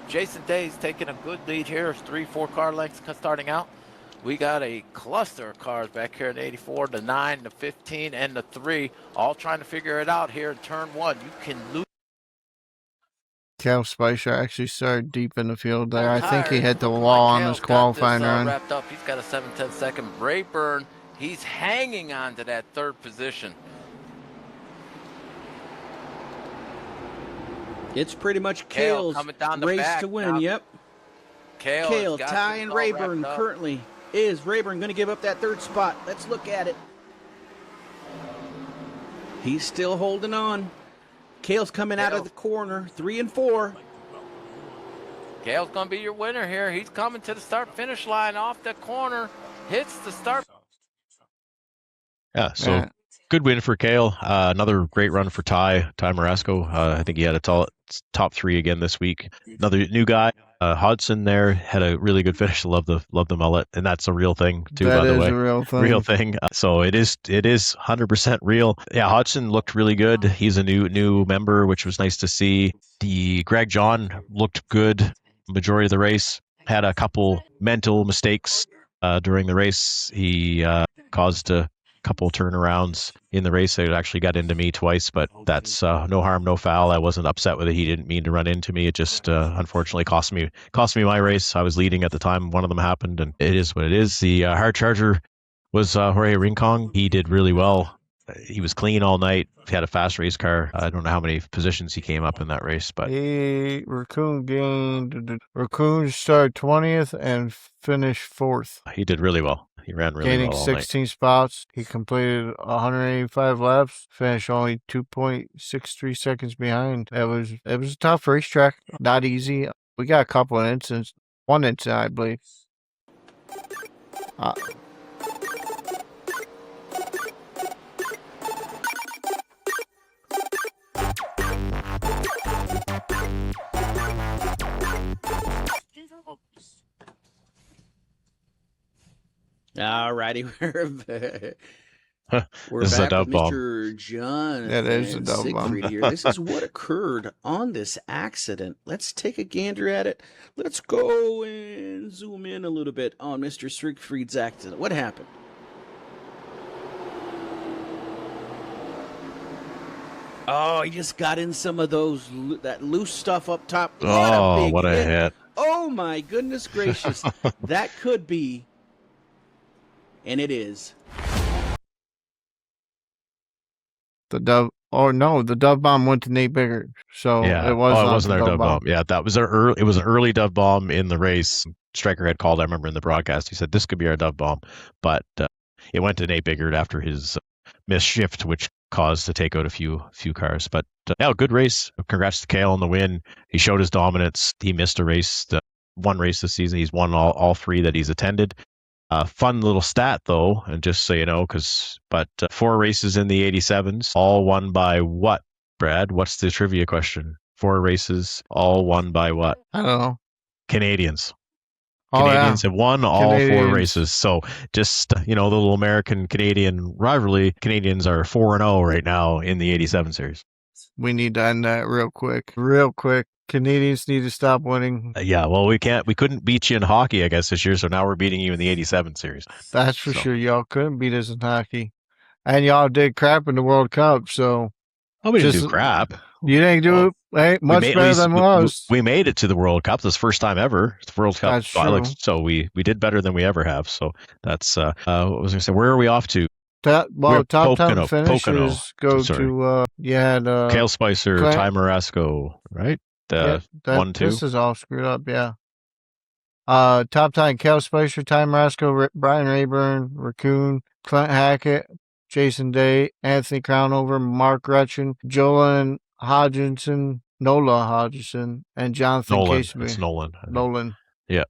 Jason Day's taking a good lead here. 3-4 car lengths starting out. We got a cluster of cars back here in the 84, the 9, the 15, and the 3, all trying to figure it out here in turn 1. You can lose. Cale Spicer actually started deep in the field there. I think he hit the wall on his qualifying run. Wrapped up. He's got a 7/10 second. Rayburn, he's hanging on to that third position. It's pretty much Cale Cale's coming down the race back to win. now. Yep. Cale, got Ty, this and all Rayburn wrapped up. currently. Is Rayburn going to give up that third spot? Let's look at it. He's still holding on. Cale's coming out of the corner, 3 and 4. Cale's going to be your winner here. He's coming to the start-finish line off the corner. Hits the start. Yeah, so good win for Cale. Another great run for Ty Marasco. I think he had a top 3 again this week. Another new guy, Hodson there, had a really good finish. Love the mullet, and that's a real thing too. That by the is way, a real thing. real thing. So it is 100% real. Yeah, Hodson looked really good. He's a new member, which was nice to see. The Greg John looked good majority of the race. Had a couple mental mistakes during the race. He caused a couple turnarounds in the race. It actually got into me twice, but that's no harm, no foul. I wasn't upset with it. He didn't mean to run into me. It just unfortunately cost me my race. I was leading at the time one of them happened, and it is what it is. The hard charger was Jorge Rincon. He did really well. He was clean all night. He had a fast race car. I don't know how many positions he came up in that race, but Raccoon started 20th and finished 4th. he did really well. He ran really Gaining well all 16 spots. He completed 185 laps, finished only 2.63 seconds behind. It was a tough racetrack, not easy. We got a couple of incidents. One incident, I believe. All righty. We're This is a back dove with bomb. Mr. John. That is a dove bomb. Here. This is what occurred on this accident. Let's take a gander at it. Let's go and zoom in a little bit on Mr. Siegfried's accident. What happened? Oh, he just got in some of that loose stuff up top. What a hit. Oh, my goodness gracious. That could be, and it is. The dove bomb went to Nate Biggard. So Yeah, it wasn't our dove bomb. Yeah, that was it was an early dove bomb in the race. Stryker had called, I remember in the broadcast, he said this could be our dove bomb, but it went to Nate Biggard after his missed shift, which caused to take out a few cars. But yeah, good race. Congrats to Cale on the win. He showed his dominance. He missed a race, one race this season. He's won all 3 that he's attended. Fun little stat though, and just so you know, 4 races in the 87s, all won by what, Brad? What's the trivia question? 4 races, all won by what? I don't know. Canadians. Oh, Canadians yeah. have won all 4 Canadians. races. So just, the little American-Canadian rivalry, Canadians are 4-0 right now in the 87 series. We need to end that real quick. Real quick. Canadians need to stop winning. Yeah, well, we couldn't beat you in hockey, I guess, this year, so now we're beating you in the 87 series. That's for sure. Y'all couldn't beat us in hockey. And y'all did crap in the World Cup, so. Oh, we didn't do crap. You didn't do it much better than us. We made it to the World Cup. This is the first time ever. It's the World Cup. That's true. So we did better than we ever have. So that's, what was I going to say? Where are we off to? Top Pocono. 10 finishes go to, Cale Spicer, Ty Marasco, right? 1-2. This is all screwed up, yeah. Top 10, Cale Spicer, Ty Marasco, Brian Rayburn, Raccoon, Clint Hackett, Jason Day, Anthony Crownover, Mark Gretchen, Nola Hodgson, and Jonathan Casebeer. It's Nolan. Yeah.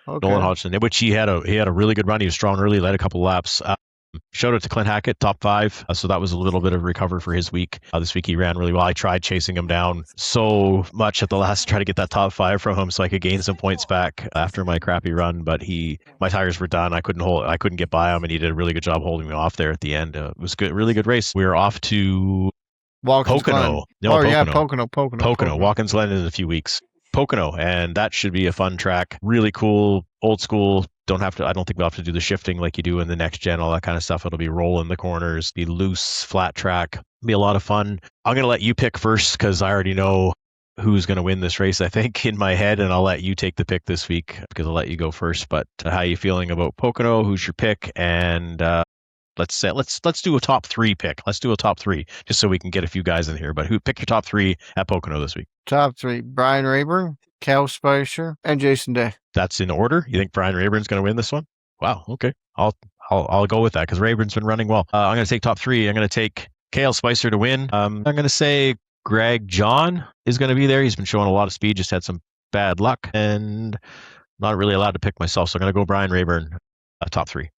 Okay. Nolan Hodgson, which he had a really good run. He was strong early, led a couple laps. Shout out to Clint Hackett, top 5. So that was a little bit of recovery for his week. This week he ran really well. I tried chasing him down so much at the last to try to get that top 5 from him so I could gain some points back after my crappy run. But my tires were done. I couldn't get by him, and he did a really good job holding me off there at the end. It was good, really good race. We were off to Pocono. Pocono. Watkins Glen in a few weeks. Pocono, and that should be a fun track. Really cool, old school. I don't think we'll have to do the shifting like you do in the next gen, all that kind of stuff. It'll be rolling the corners, be loose, flat track. Be a lot of fun. I'm going to let you pick first because I already know who's going to win this race, I think, in my head, and I'll let you take the pick this week because I'll let you go first. But how are you feeling about Pocono? Who's your pick? And let's do a top 3 pick. Let's do a top 3 just so we can get a few guys in here. But who pick your top 3 at Pocono this week? Top 3: Brian Rayburn, Cale Spicer, and Jason Day. That's in order. You think Brian Rayburn's going to win this one? Wow. Okay. I'll go with that because Rayburn's been running well. I'm going to take top 3. I'm going to take Cale Spicer to win. I'm going to say Greg John is going to be there. He's been showing a lot of speed, just had some bad luck, and not really allowed to pick myself. So I'm going to go Brian Rayburn, top 3.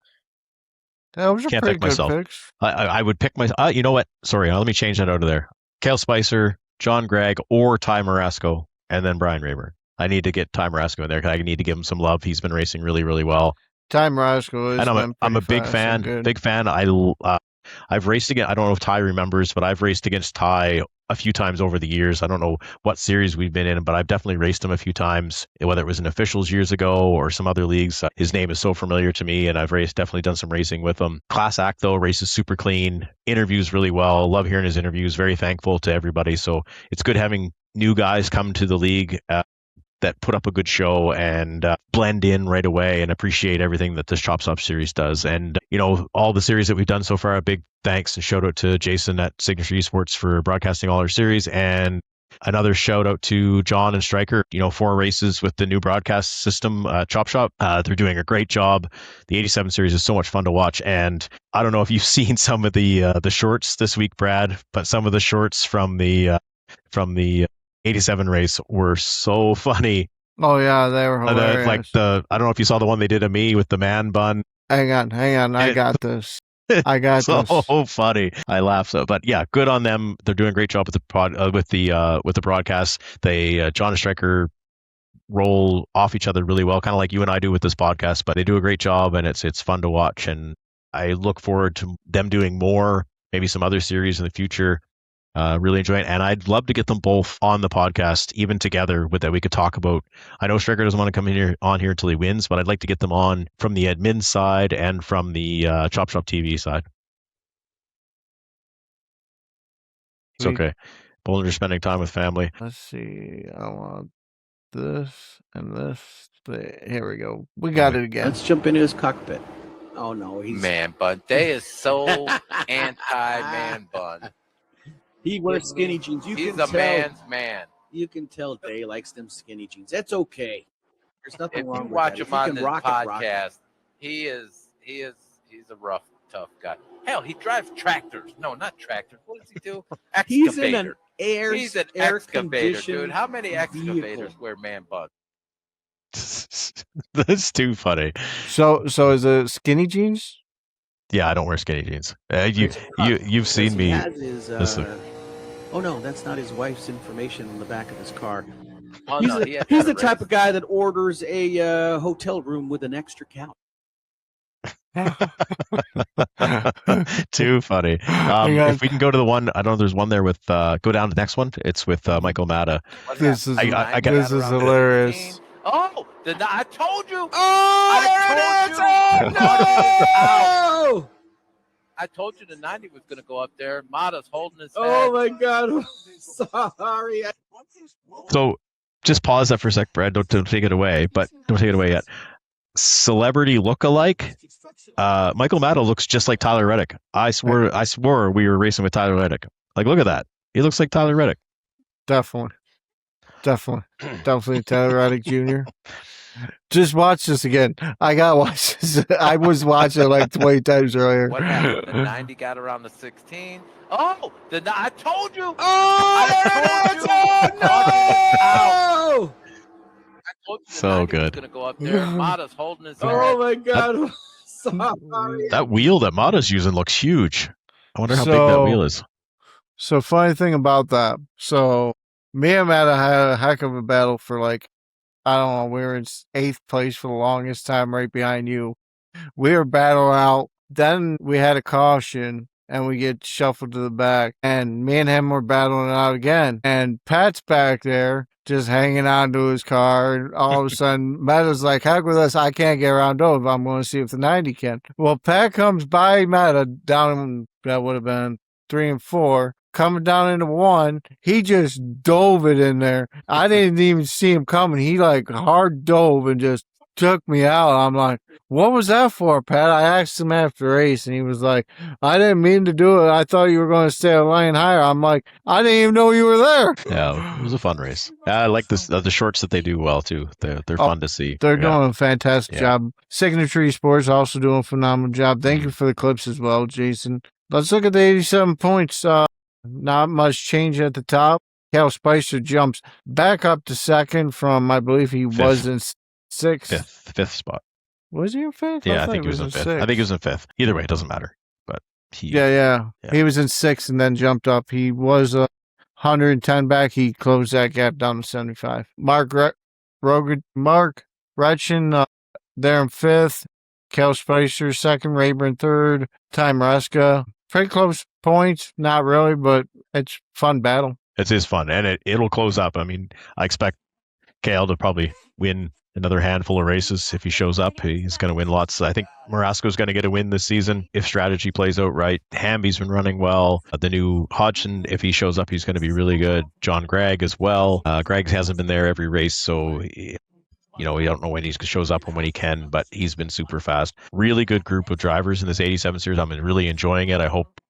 Those are Can't pretty pick good myself. picks. I would pick my. You know what? Sorry, let me change that out of there. Cale Spicer, John Gregg, or Ty Marasco, and then Brian Rayburn. I need to get Ty Marasco in there because I need to give him some love. He's been racing really, really well. Time Roscoe is. And I'm a big fan. Big fan. I've raced against. I don't know if Ty remembers, but I've raced against Ty a few times over the years. I don't know what series we've been in, but I've definitely raced him a few times, whether it was in officials years ago or some other leagues. His name is so familiar to me, and I've definitely done some racing with him. Class act though, races super clean, interviews really well. Love hearing his interviews. Very thankful to everybody. So it's good having new guys come to the league that put up a good show and blend in right away and appreciate everything that this Chop Stop series does. And, all the series that we've done so far, a big thanks and shout out to Jason at Signature Esports for broadcasting all our series. And another shout out to John and Stryker, 4 races with the new broadcast system, Chop Shop. They're doing a great job. The 87 series is so much fun to watch. And I don't know if you've seen some of the shorts this week, Brad, but some of the shorts from the 87 race were so funny. Oh yeah, they were hilarious. I don't know if you saw the one they did of me with the man bun. Hang on, I got this. I got so this. funny. I laughed so, but yeah, good on them. They're doing a great job with the broadcast. They John and Stryker roll off each other really well, kind of like you and I do with this podcast. But they do a great job, and it's fun to watch. And I look forward to them doing more, maybe some other series in the future. Really enjoy it, and I'd love to get them both on the podcast, even together, with that we could talk about. I know Stryker doesn't want to come on here until he wins, but I'd like to get them on from the admin side and from the Chop Shop TV side. It's okay. Both are spending time with family. Let's see. I want this and this. Here we go. We got it again. Let's jump into his cockpit. Oh no, he's Man bun. They is so anti-man bun. He wears skinny jeans. He's a man's man. You can tell Day likes them skinny jeans. That's okay. There's nothing If wrong you with watch that. him on this rock it. podcast, he's a rough, tough guy. Hell, he drives tractors. No, not tractors. What does he do? He's in Excavator. an He's an excavator, dude. conditioned How many excavators vehicle. wear man buns? That's too funny. So is it skinny jeans? Yeah, I don't wear skinny jeans. You've seen me. He has his, Listen. oh no, that's not his wife's information on the back of his car. Oh, He's, no, the, he has he's to the type race. of guy that orders a hotel room with an extra couch. Too funny. If we can go to the one, I don't know. There's one there with. Go down to the next one. It's with Michael Matta. What This happened? is I got this is around hilarious. 15. Oh, I told you. Oh, I told you the 90 was going to go up there. Mata's holding his head. oh my God! Sorry. So just pause that for a sec, Brad. Don't take it away, but don't take it away yet. Celebrity look-alike. Michael Matta looks just like Tyler Reddick. I swore we were racing with Tyler Reddick. Like, look at that. He looks like Tyler Reddick. Definitely Tyler Reddick Jr. Just watch this again. I got to watch this. I was watching it like 20 times earlier. What happened? The 90 got around the 16. Oh, I told you. Oh, I told you the So 90 was good. going to go up there. Mata's holding his head. oh my God! Sorry. That wheel that Matta's using looks huge. I wonder how big that So- wheel is. So funny thing about that. So me and Matt had a heck of a battle for like, I don't know, we were in 8th place for the longest time right behind you. We were battling out. Then we had a caution and we get shuffled to the back. And me and him were battling it out again. And Pat's back there just hanging on to his car. And all of a sudden, Matta's like, heck with us, I can't get around over. I'm going to see if the 90 can. Well, Pat comes by Matta down, that would have been 3 and 4. Coming down into 1, he just dove it in there. I didn't even see him coming. He like hard dove and just took me out. I'm like, What was that for, Pat? I asked him after the race, and he was like, I didn't mean to do it. I thought you were going to stay a lane higher. I'm like, I didn't even know you were there. Yeah, it was a fun race. I like this the shorts that they do well too. They're fun to see. They're doing a fantastic Yeah. job. Signature Sports also doing a phenomenal job. Thank you for the clips as well, Jason. Let's look at the 87 points. Not much change at the top. Cale Spicer jumps back up to second from, I believe he was in sixth. Fifth spot. Was he in fifth? Yeah, I think he was in fifth. I think he was in fifth. Either way, it doesn't matter. But yeah. He was in sixth and then jumped up. He was 110 back. He closed that gap down to 75. Mark Retchen there in fifth. Cale Spicer second. Rayburn third. Ty Maresca. Pretty close points. Not really, but it's fun battle. It is fun, and it'll close up. I mean, I expect Cale to probably win another handful of races if he shows up. He's going to win lots. I think Marasco's going to get a win this season if strategy plays out right. Hamby's been running well. The new Hodgson, if he shows up, he's going to be really good. John Gregg as well. Gregg hasn't been there every race, so we don't know when he shows up and when he can, but he's been super fast. Really good group of drivers in this 87 series. I'm really enjoying it. I hope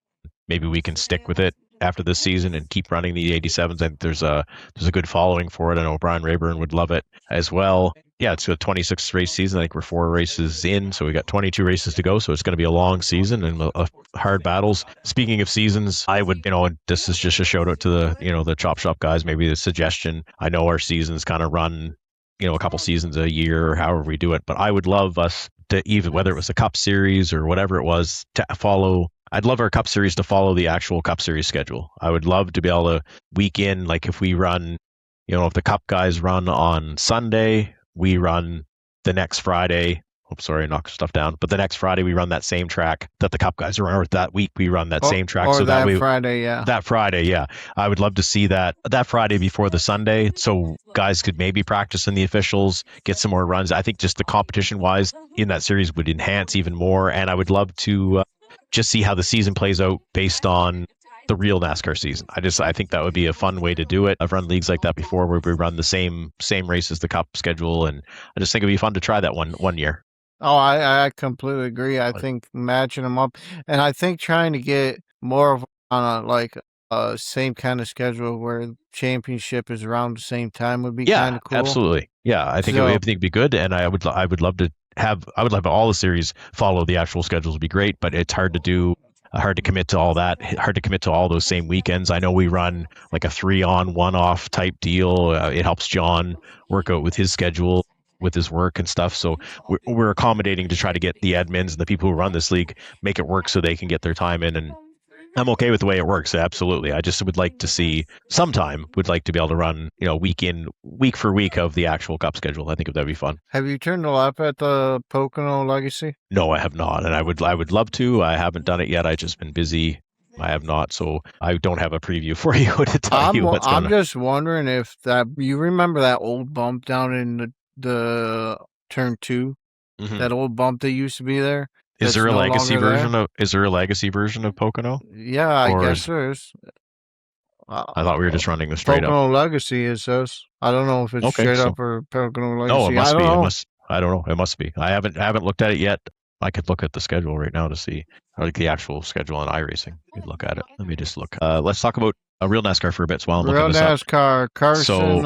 maybe we can stick with it after this season and keep running the 87s. I think there's a good following for it. I know Brian Rayburn would love it as well. Yeah, it's a 26 race season. I think we're 4 races in, so we got 22 races to go. So it's going to be a long season and hard battles. Speaking of seasons, I would, this is just a shout out to the Chop Shop guys. Maybe the suggestion. I know our seasons kind of run, a couple seasons a year or however we do it, but I would love us to, even whether it was a Cup Series or whatever it was, to follow. I'd love our Cup Series to follow the actual Cup Series schedule. I would love to be able to week in, like if we run, if the Cup guys run on Sunday, we run the next Friday. Oh, sorry, knock stuff down. But the next Friday we run that same track that the Cup guys run, or that week we run that same track. Or so that way, Friday, yeah. That Friday, yeah. I would love to see that Friday before the Sunday, so guys could maybe practice in the officials, get some more runs. I think just the competition-wise in that series would enhance even more, and I would love to just see how the season plays out based on the real NASCAR season. I think that would be a fun way to do it. I've run leagues like that before where we run the same race as the Cup schedule, and I just think it'd be fun to try that one year. Oh, I completely agree. I think matching them up, and I think trying to get more of on a same kind of schedule where championship is around the same time would be kind of cool. Absolutely. Yeah, I think it'd be good, and I would love to have all the series follow the actual schedules would be great, but it's hard to do. Hard to commit to all that. Hard to commit to all those same weekends. I know we run like a 3-on, 1-off type deal. It helps John work out with his schedule, with his work and stuff. So we're accommodating to try to get the admins and the people who run this league make it work so they can get their time in. And I'm okay with the way it works. Absolutely. I just would like to see would like to be able to run, week for week of the actual Cup schedule. I think that'd be fun. Have you turned a lap at the Pocono Legacy? No, I have not. And I would love to. I haven't done it yet. I've just been busy. I have not. So I don't have a preview for you to tell you what's going on. I'm just wondering if you remember that old bump down in the turn 2, that old bump that used to be there. Is there a legacy version of Pocono? Yeah, I guess there is. I thought we were just running the straight Pocono up. Legacy, it says. I don't know if it's straight up or Pocono Legacy. No, it must be. I don't know. It must be. I haven't looked at it yet. I could look at the schedule right now to see, like the actual schedule on iRacing. We'd look at it. Let me just look. Let's talk about a real NASCAR for a bit while I'm looking this up. NASCAR. Carson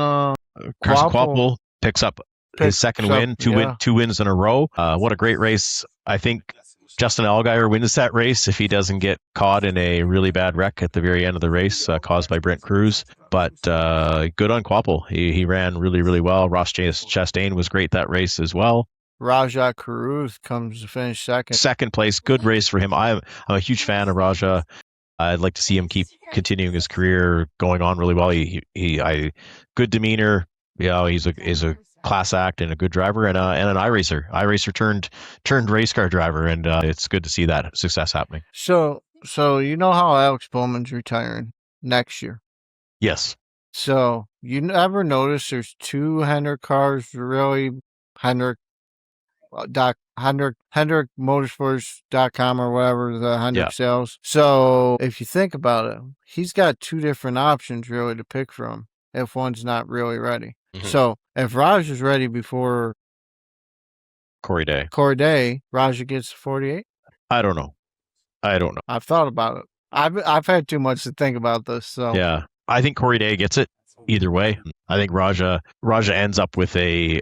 Kvapil picks up his second win, two wins in a row. What a great race. I think Justin Allgaier wins that race if he doesn't get caught in a really bad wreck at the very end of the race caused by Brent Cruz. But good on Kvapil. He ran really, really well. Ross Chastain was great that race as well. Rajah Caruth comes to finish second. Second place. Good race for him. I'm a huge fan of Rajah. I'd like to see him keep continuing his career going on really well. He good demeanor. He's a class act and a good driver and an iRacer. iRacer turned race car driver, and it's good to see that success happening. So you know how Alex Bowman's retiring next year? Yes. So you never notice there's 2 Hendrick cars, really, Hendrick Motorsports.com or whatever the Hendrick sells. So if you think about it, he's got 2 different options really to pick from if one's not really ready. Mm-hmm. So if Raj is ready before Corey Day. Corey Day, Raja gets 48. I don't know. I've thought about it. I've had too much to think about this. So Yeah, I think Corey Day gets it either way. I think Raja ends up with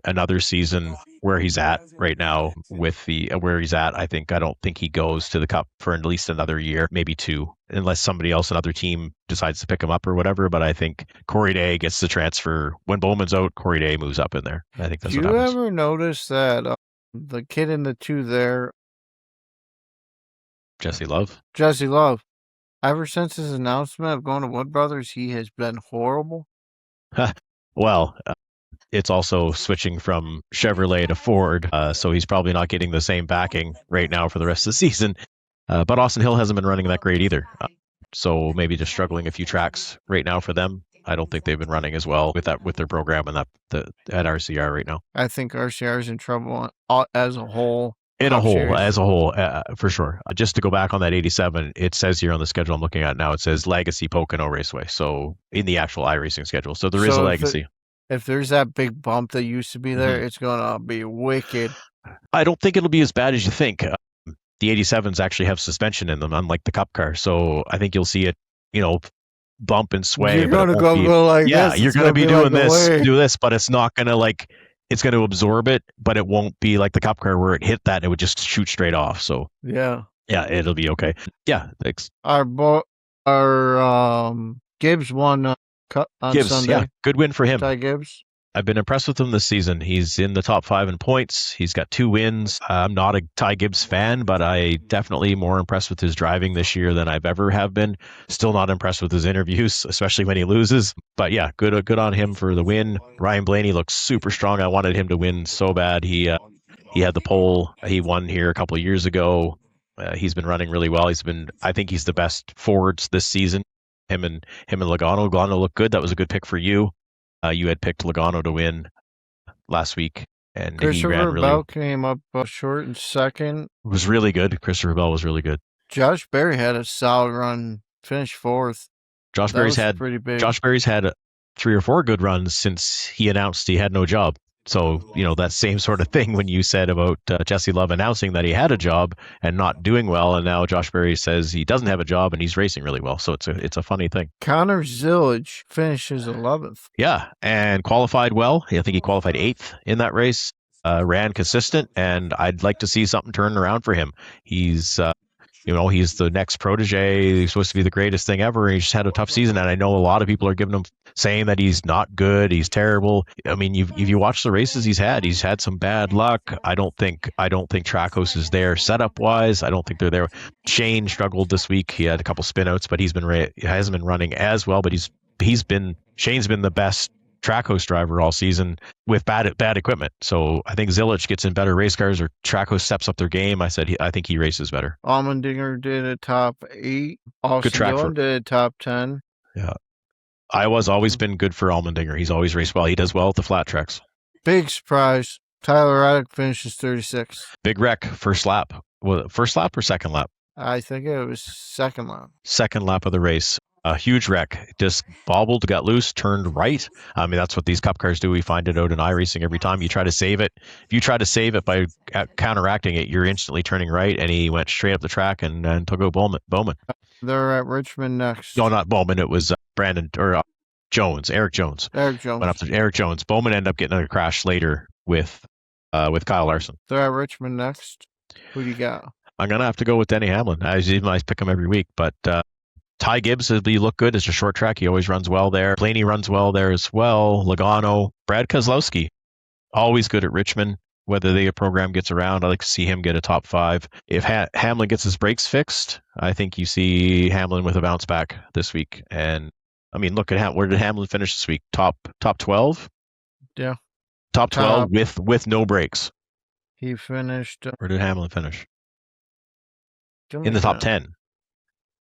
another season where he's at right now with the where he's at. I don't think he goes to the Cup for at least another year, maybe 2, unless somebody else, another team decides to pick him up or whatever. But I think Corey Day gets the transfer when Bowman's out. Corey Day moves up in there. I think that's do what you happens. ever notice that the kid in the 2 there, Jesse Love. ever since his announcement of going to Wood Brothers, he has been horrible. Well, it's also switching from Chevrolet to Ford, so he's probably not getting the same backing right now for the rest of the season. But Austin Hill hasn't been running that great either, so maybe just struggling a few tracks right now for them. I don't think they've been running as well with their program and at RCR right now. I think RCR is in trouble as a whole. As a whole, for sure. Just to go back on that 87, it says here on the schedule I'm looking at now, it says Legacy Pocono Raceway. So in the actual iRacing schedule. So there is a legacy. If there's that big bump that used to be there, it's going to be wicked. I don't think it'll be as bad as you think. The 87s actually have suspension in them, unlike the Cup car. So I think you'll see it, bump and sway. You're going to go like this. Yeah, you're going to be doing this, but it's not going to it's going to absorb it, but it won't be like the Cup car where it hit that and it would just shoot straight off. So yeah, it'll be okay. Yeah, thanks. Our Gibbs won on Sunday. Yeah, good win for him. Ty Gibbs. I've been impressed with him this season. He's in the top 5 in points. He's got 2 wins. I'm not a Ty Gibbs fan, but I definitely more impressed with his driving this year than I've ever have been. Still not impressed with his interviews, especially when he loses. But yeah, good on him for the win. Ryan Blaney looks super strong. I wanted him to win so bad. He had the pole. He won here a couple of years ago. He's been running really well. I think he's the best forwards this season. Him and Logano. Logano looked good. That was a good pick for you. You had picked Logano to win last week, and he ran really. Bell came up short in second. Was really good. Christopher Bell was really good. Josh Berry had a solid run, finished 4th. Josh Berry's had 3 or 4 good runs since he announced he had no job. So, that same sort of thing when you said about Jesse Love announcing that he had a job and not doing well, and now Josh Berry says he doesn't have a job and he's racing really well. So it's a funny thing. Connor Zillage finishes 11th. Yeah, and qualified well. I think he qualified 8th in that race. Ran consistent, and I'd like to see something turn around for him. He's he's the next protege. He's supposed to be the greatest thing ever. He just had a tough season, and I know a lot of people are giving him saying that he's not good, he's terrible. I mean, if you watch the races he's had some bad luck. I don't think Trackhouse is there setup wise. I don't think they're there. Shane struggled this week. He had a couple spinouts, but he hasn't been running as well. But Shane's been the best Trackhouse driver all season with bad equipment. So I think Zillage gets in better race cars or Trackhouse steps up their game. I think he races better. Allmendinger did a top 8. Austin Good track did a top 10. Yeah. Iowa's always been good for Allmendinger. He's always raced well. He does well at the flat tracks. Big surprise. Tyler Reddick finishes 36th. Big wreck, first lap. First lap or second lap? I think it was second lap. Second lap of the race. A huge wreck. Just bobbled, got loose, turned right. I mean, that's what these Cup cars do. We find it out in iRacing every time. You try to save it. If you try to save it by counteracting it, you're instantly turning right, and he went straight up the track and took out Bowman. They're at Richmond next. No, not Bowman. It was Eric Jones. Went up to Eric Jones. Bowman ended up getting a crash later with Kyle Larson. They're at Richmond next. Who do you got? I'm going to have to go with Denny Hamlin. I pick him every week, but Ty Gibbs, he looked good. It's a short track. He always runs well there. Blaney runs well there as well. Logano. Brad Kozlowski, always good at Richmond. Whether the program gets around, I'd like to see him get a top 5. If Hamlin gets his brakes fixed, I think you see Hamlin with a bounce back this week. And I mean, look at where did Hamlin finish this week? Top 12? Yeah. Top 12 with no brakes. He finished. Where did Hamlin finish? In the top 10.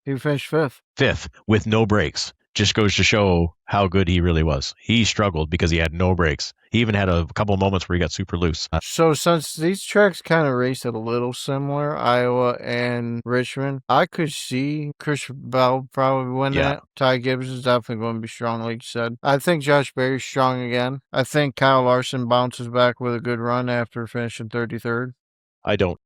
He finished 5th. 5th with no brakes. just goes to show how good he really was. He struggled because he had no brakes. He even had a couple of moments where he got super loose. So since these tracks kind of race at a little similar, Iowa and Richmond, I could see Christopher Bell probably win that. Ty Gibbs is definitely going to be strong, like you said. I think Josh Berry's strong again. I think Kyle Larson bounces back with a good run after finishing 33rd. I don't.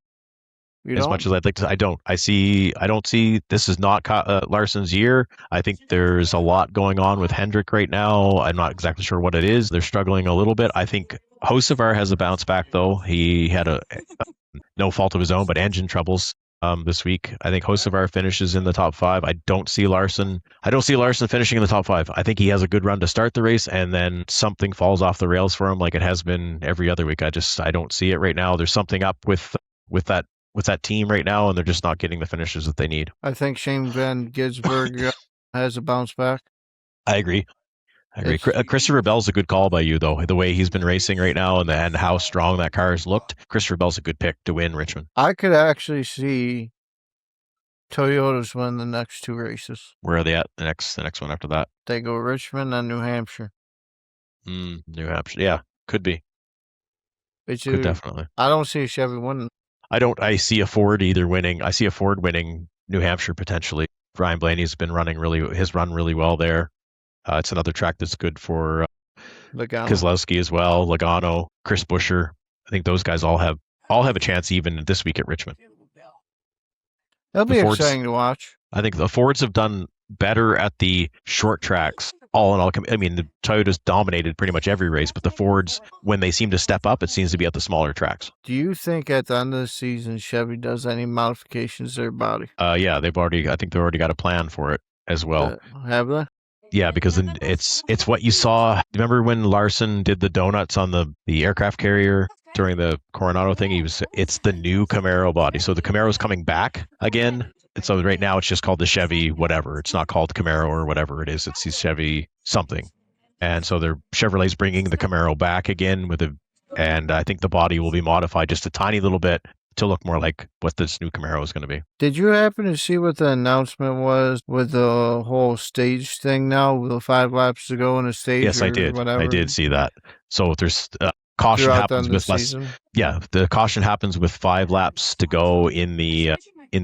You as don't? much as I'd like to, I don't see this is not Larson's year. I think there's a lot going on with Hendrick right now. I'm not exactly sure what it is. They're struggling a little bit. I think Hocevar has a bounce back though. He had a no fault of his own, but engine troubles this week. I think Hocevar finishes in the top 5. I don't see Larson finishing in the top 5. I think he has a good run to start the race, and then something falls off the rails for him like it has been every other week. I don't see it right now. There's something up with that team right now, and they're just not getting the finishes that they need. I think Shane Van Gisberg has a bounce back. I agree. Christopher Bell's a good call by you, though. The way he's been racing right now and how strong that car has looked, Christopher Bell's a good pick to win Richmond. I could actually see Toyotas win the next 2 races. Where are they at? The next one after that? They go Richmond and New Hampshire. New Hampshire. Yeah, could be. Could definitely. I don't see a Chevy winning. I see a Ford either winning. I see a Ford winning New Hampshire potentially. Brian Blaney's been running really well there. It's another track that's good for Kozlowski as well. Logano, Chris Buescher. I think those guys all have a chance even this week at Richmond. That'll be exciting to watch. I think the Fords have done better at the short tracks. All in all, I mean, the Toyotas dominated pretty much every race, but the Fords, when they seem to step up, it seems to be at the smaller tracks. Do you think at the end of the season Chevy does any modifications to their body? Yeah, I think they've already got a plan for it as well. Have they? Yeah, because it's what you saw. Remember when Larson did the donuts on the aircraft carrier during the Coronado thing? It's the new Camaro body. So the Camaro's coming back again. And so right now it's just called the Chevy whatever. It's not called Camaro or whatever it is. It's the Chevy something. And so Chevrolet's bringing the Camaro back again and I think the body will be modified just a tiny little bit to look more like what this new Camaro is going to be. Did you happen to see what the announcement was with the whole stage thing now, with the 5 laps to go in a stage? Yes, I did. Whatever? I did see that. So there's caution happens with less. Season? Yeah, the caution happens with 5 laps to go in the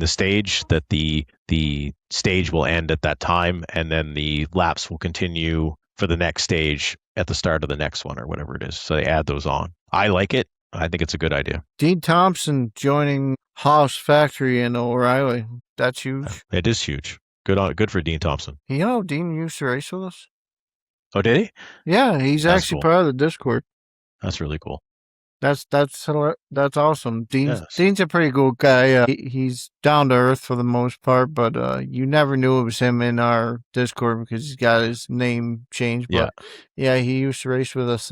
stage. That the stage will end at that time, and then the laps will continue for the next stage at the start of the next one or whatever it is. So they add those on. I like it. I think it's a good idea. Dean Thompson joining Haas Factory in O'Reilly. That's huge. It is huge. Good for Dean Thompson. You know, Dean used to race with us. Oh, did he? Yeah, he's That's actually cool. part of the Discord. That's really cool. That's awesome. Dean's a pretty cool guy. He's down to earth for the most part, but you never knew it was him in our Discord because he's got his name changed. But yeah, he used to race with us.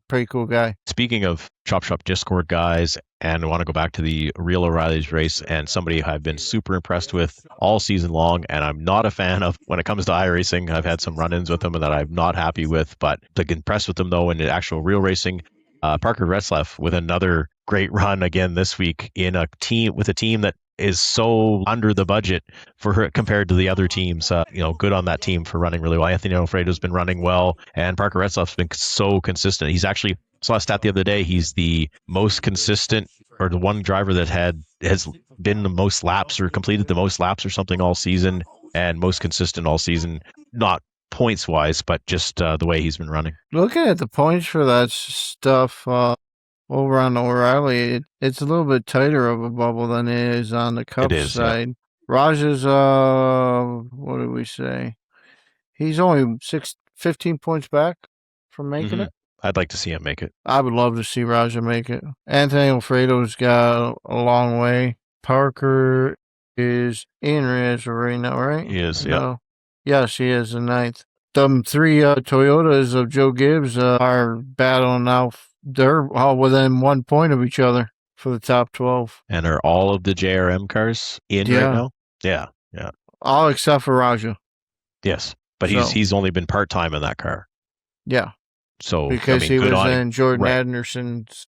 Pretty cool guy. Speaking of Chop Shop Discord guys, and I want to go back to the Real O'Reilly's race, and somebody I've been super impressed with all season long, and I'm not a fan of when it comes to iRacing. I've had some run-ins with them that I'm not happy with, but to get impressed with them though in the actual real racing, Parker Retzlaff with another great run again this week in a team that is so under the budget compared to the other teams. Good on that team for running really well. Anthony Alfredo's been running well, and Parker Retzlaff's been so consistent. He's actually, saw a stat the other day, he's the most consistent, or the one driver that has been the most laps or completed the most laps or something all season, and most consistent all season, not points wise, but just the way he's been running. Looking at the points for that stuff over on O'Reilly, it's a little bit tighter of a bubble than it is on the Cup side. Yeah. Raj is, what did we say? He's only 15 points back from making it. I'd like to see him make it. I would love to see Raja make it. Anthony Alfredo's got a long way. Parker is in race right now, right? He is, yeah. Yes, he is, the 9th. The 3 Toyotas of Joe Gibbs are battling now. They're all within 1 point of each other for the top 12. And are all of the JRM cars in right now? Yeah. All except for Raja. Yes, but he's only been part-time in that car. Yeah. So because he was in Jordan Anderson's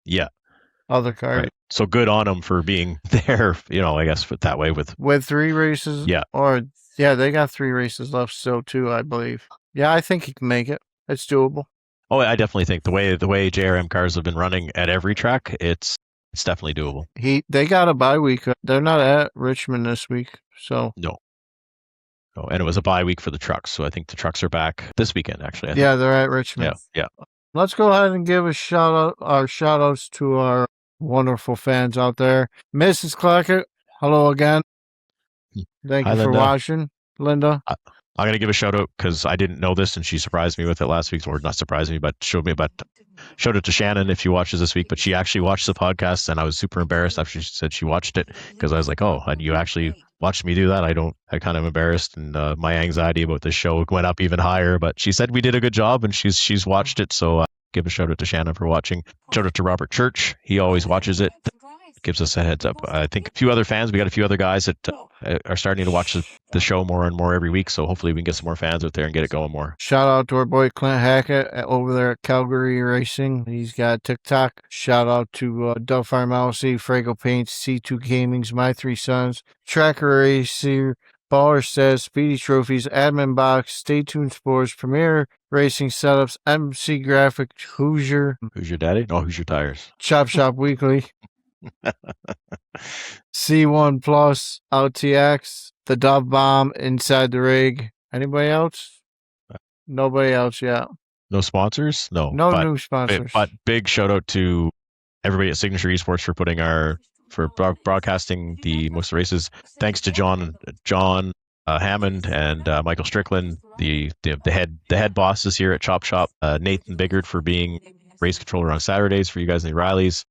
other car. Right. So good on him for being there, I guess that way with 3 races. Yeah. Or Yeah, they got 3 races left still too, I believe. Yeah, I think he can make it. It's doable. Oh, I definitely think the way JRM cars have been running at every track, it's definitely doable. They got a bye week. They're not at Richmond this week, so No. Oh, and it was a bye week for the trucks, so I think the trucks are back this weekend. Actually, I think. yeah, they're at Richmond. Yeah. Let's go ahead and give a shout outs to our wonderful fans out there. Mrs. Clackett, hello again. Thank Hi, you for Linda. watching, Linda. I'm gonna give a shout out because I didn't know this, and she surprised me with it last week, or not surprised me, but showed me about. Showed it to Shannon if she watches this week, but she actually watched the podcast, and I was super embarrassed after she said she watched it because I was like, "Oh, and you actually watched me do that?" I kind of embarrassed, and my anxiety about this show went up even higher. But she said we did a good job, and she's watched it. So give a shout out to Shannon for watching. Shout out to Robert Church. He always watches it. Gives us a heads up. I think a few other fans. We got a few other guys that are starting to watch the show more and more every week. So hopefully we can get some more fans out there and get it going more. Shout out to our boy Clint Hackett over there at Calgary Racing. He's got TikTok. Shout out to Farm LLC, Frago Paints, C2 Gaming's My Three Sons, Tracker Racer, Baller Says, Speedy Trophies, Admin Box, Stay Tuned Sports, Premier Racing Setups, MC Graphic, Hoosier. Who's your daddy? No, Who's Your Tires? Chop Shop Weekly. C1 Plus, LTX, the Dove Bomb, Inside the Rig. Anybody else? Nobody else yet. No sponsors? No. No new sponsors. But big shout out to everybody at Signature Esports for broadcasting most of the races. Thanks to John Hammond and Michael Strickland, the head bosses here at Chop Shop. Nathan Biggard for being race controller on Saturdays for you guys in the Rileys.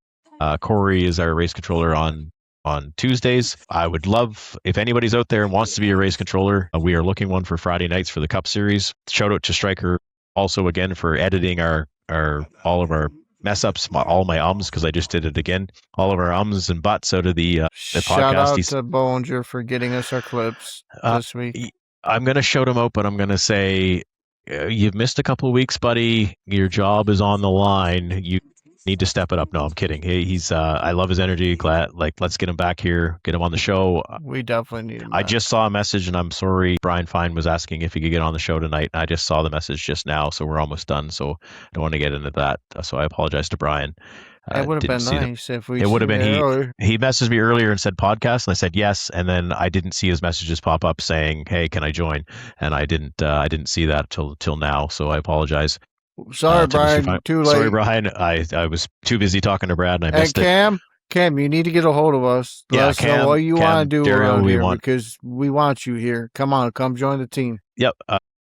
Corey is our race controller on Tuesdays. I would love if anybody's out there and wants to be a race controller. We are looking one for Friday nights for the Cup Series. Shout out to Stryker also again for editing our all of our mess ups, all my ums because I just did it again. All of our ums and butts out of the podcast. Shout out to Bollinger for getting us our clips this week. I'm going to shout him out, but I'm going to say you've missed a couple of weeks, buddy. Your job is on the line. You need to step it up. No, I'm kidding. He's I love his energy. Let's get him back here, get him on the show. We definitely need him. I just saw a message, and I'm sorry. Brian Fine was asking if he could get on the show tonight. I just saw the message just now, so we're almost done. So I don't want to get into that. So I apologize to Brian. It would have been nice if we. It would have been earlier. He messaged me earlier and said podcast, and I said yes, and then I didn't see his messages pop up saying, "Hey, can I join?" And I didn't see that till now. So I apologize. Sorry, Brian. Too late. Sorry, Brian. I was too busy talking to Brad, and I missed it. Cam, you need to get a hold of us. Let us know what you want to do around here because we want you here. Come on, come join the team. Yep.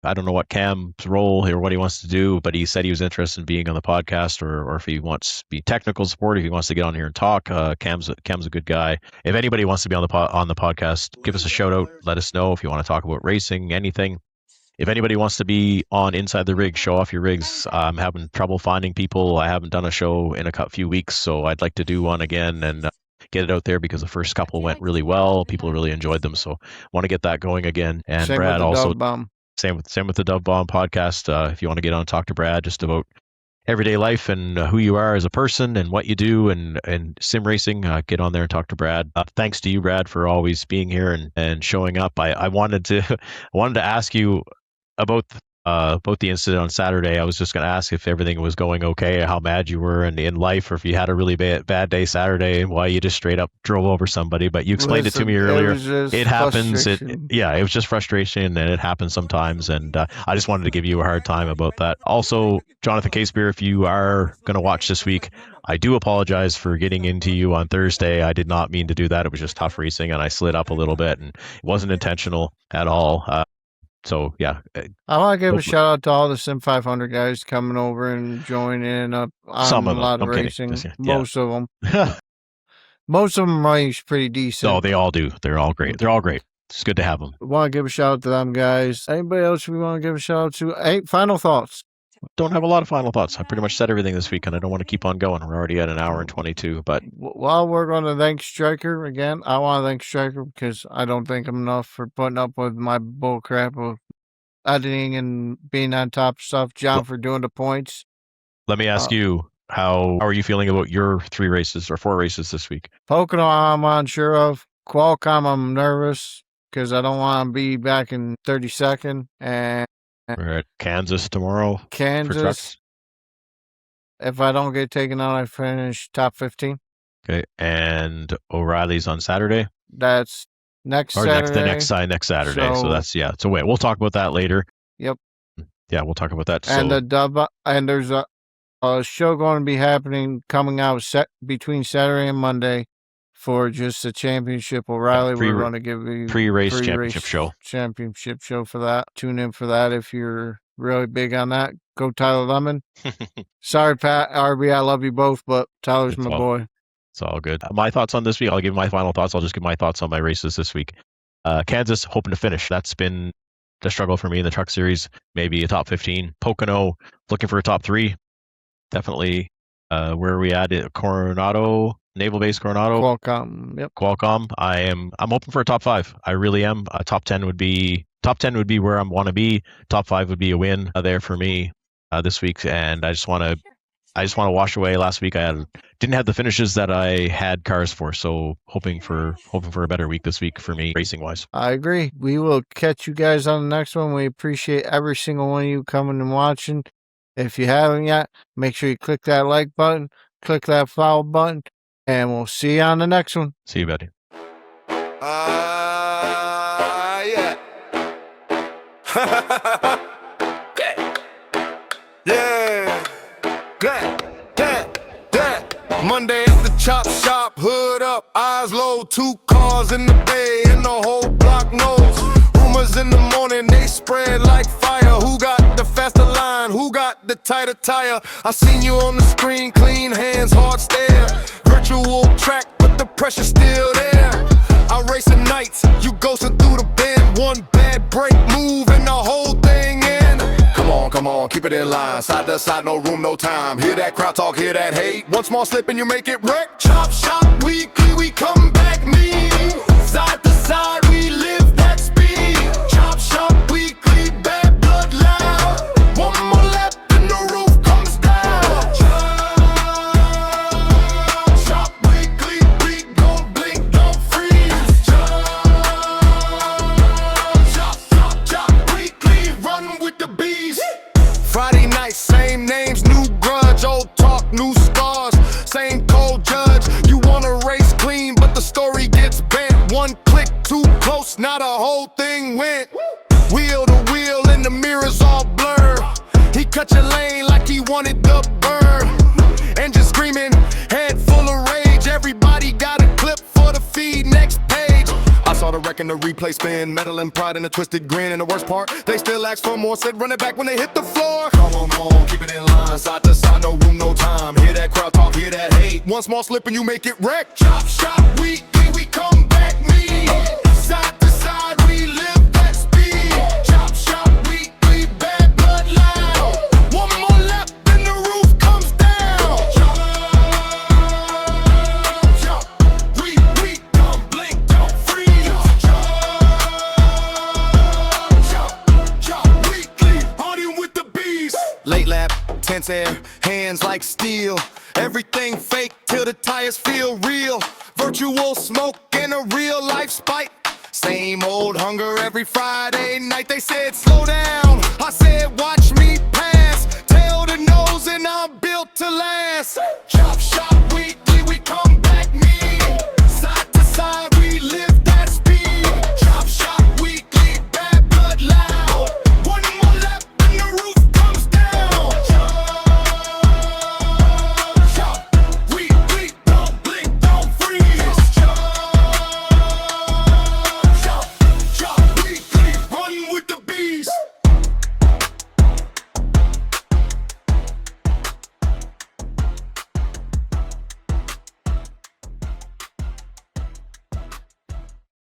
I don't know what Cam's role or what he wants to do, but he said he was interested in being on the podcast, or if he wants to be technical support, if he wants to get on here and talk. Cam's a good guy. If anybody wants to be on the podcast, give us a shout out. Let us know if you want to talk about racing, anything. If anybody wants to be on Inside the Rig, show off your rigs. I'm having trouble finding people. I haven't done a show in a few weeks, so I'd like to do one again and get it out there because the first couple went really well. People really enjoyed them, so want to get that going again. And same Brad with the also. Dove Bomb. Same with the Dove Bomb podcast. If you want to get on and talk to Brad just about everyday life and who you are as a person and what you do and sim racing, get on there and talk to Brad. Thanks to you, Brad, for always being here and showing up. I wanted to ask you about the incident on Saturday. I was just going to ask if everything was going okay, how mad you were in life, or if you had a really bad day Saturday and why you just straight up drove over somebody. But you explained it to me earlier. It happens. It was just frustration, and it happens sometimes. And I just wanted to give you a hard time about that. Also, Jonathan Casebeer, if you are going to watch this week, I do apologize for getting into you on Thursday. I did not mean to do that. It was just tough racing, and I slid up a little bit, and it wasn't intentional at all. So, yeah. I want to give a shout out to all the Sim 500 guys coming over and joining up on Some of a lot them. of racing. Most of them. Yeah. Most of them race pretty decent. No, they all do. They're all great. They're all great. It's good to have them. I want to give a shout out to them guys. Anybody else we want to give a shout out to? Hey, final thoughts. Don't have a lot of final thoughts. I pretty much said everything this week, and I don't want to keep on going. We're already at an hour and 22. But while we're going to thank Stryker again, I want to thank Stryker because I don't thank him enough for putting up with my bull crap of editing and being on top of stuff. John for doing the points. Let me ask you, how are you feeling about your 4 races this week? Pocono, I'm unsure of. Qualcomm, I'm nervous. because I don't want to be back in 32nd and We're at Kansas tomorrow for Kansas. trucks. If I don't get taken out, I finish top 15. Okay, and O'Reilly's on Saturday. That's next Or Saturday. next Saturday. So So- that's it's a win. We'll talk about that later. Yep. Yeah, we'll talk about that. And So the dub, and there's a show going to be happening coming out between Saturday and Monday for just the championship. O'Reilly, pre- we're going to give you pre-race pre-race championship show. for that. Tune in for that if you're really big on that. Go Tyler Lemon. Sorry, Pat, RB, I love you both, but Tyler's It's my all- boy. It's all good. My thoughts on this week. I'll give my final thoughts. I'll just give my thoughts on my races this week. Kansas, hoping to finish. That's been the struggle for me in the truck series. Maybe a top 15. Pocono, looking for a top 3. Definitely. Where are we at? Coronado, Naval Base Coronado. Qualcomm. Yep. Qualcomm. I'm hoping for a top 5. I really am. Top 10 would be where I want to be. Top 5 would be a win there for me this week, and I just want to wash away. Last week I didn't have the finishes that I had cars for, so hoping for a better week this week for me racing wise. I agree. We will catch you guys on the next one. We appreciate every single one of you coming and watching. If you haven't yet, make sure you click that like button, click that follow button, and we'll see you on the next one. See you, buddy. Yeah. Yeah. Monday at the chop shop, hood up, eyes low, 2 cars in the bay, and the whole block knows. Rumors in the morning, they spread like fire. Who got the faster line? Who got the tighter tire? I seen you on the screen, clean hands, hard stare. Virtual track, but the pressure's still there. I racing nights, you ghosting through the bend. One bad break move and the whole thing in. Come on, keep it in line. Side to side, no room, no time. Hear that crowd talk, hear that hate. One small slip and you make it wreck. Chop shop weekly, we come back mean. Side to side, we live that speed. Chop shop weekly, bad blood loud. One more lap and the roof comes down. Chop shop weekly, we gon' blink, don't freeze. Chop weekly, run with the bees. Friday night, same names, new grudge, old talk, new scars, same cold judge. You wanna race clean, but the story gets bent. One click too close, now the whole thing went. Wheel to wheel and the mirrors all blur. He cut your lane like he wanted the bird. Engine screaming, head full of rage. Everybody got a clip for the feed, next page. I saw the wreck in the replay spin, metal and pride and a twisted grin. And the worst part, they still ask for more, said run it back when they hit the floor. Come on, keep it in line, side to side, no room, no time. Hear that crowd talk, hear that hate. One small slip and you make it wreck. Chop shop weekly, we come back mean. Side to side, we live that speed. Chop shop weekly, bad blood loud. One more lap and the roof comes down. Chop, we don't blink, don't freeze. Chop weekly, partying with the bees. Late lap, tense air, hands like steel. Everything fake till the tires feel real. Virtual smoke and a real life spite. Same old hunger every Friday night. They said slow down, I said watch me pass. Tail to nose and I'm built to last.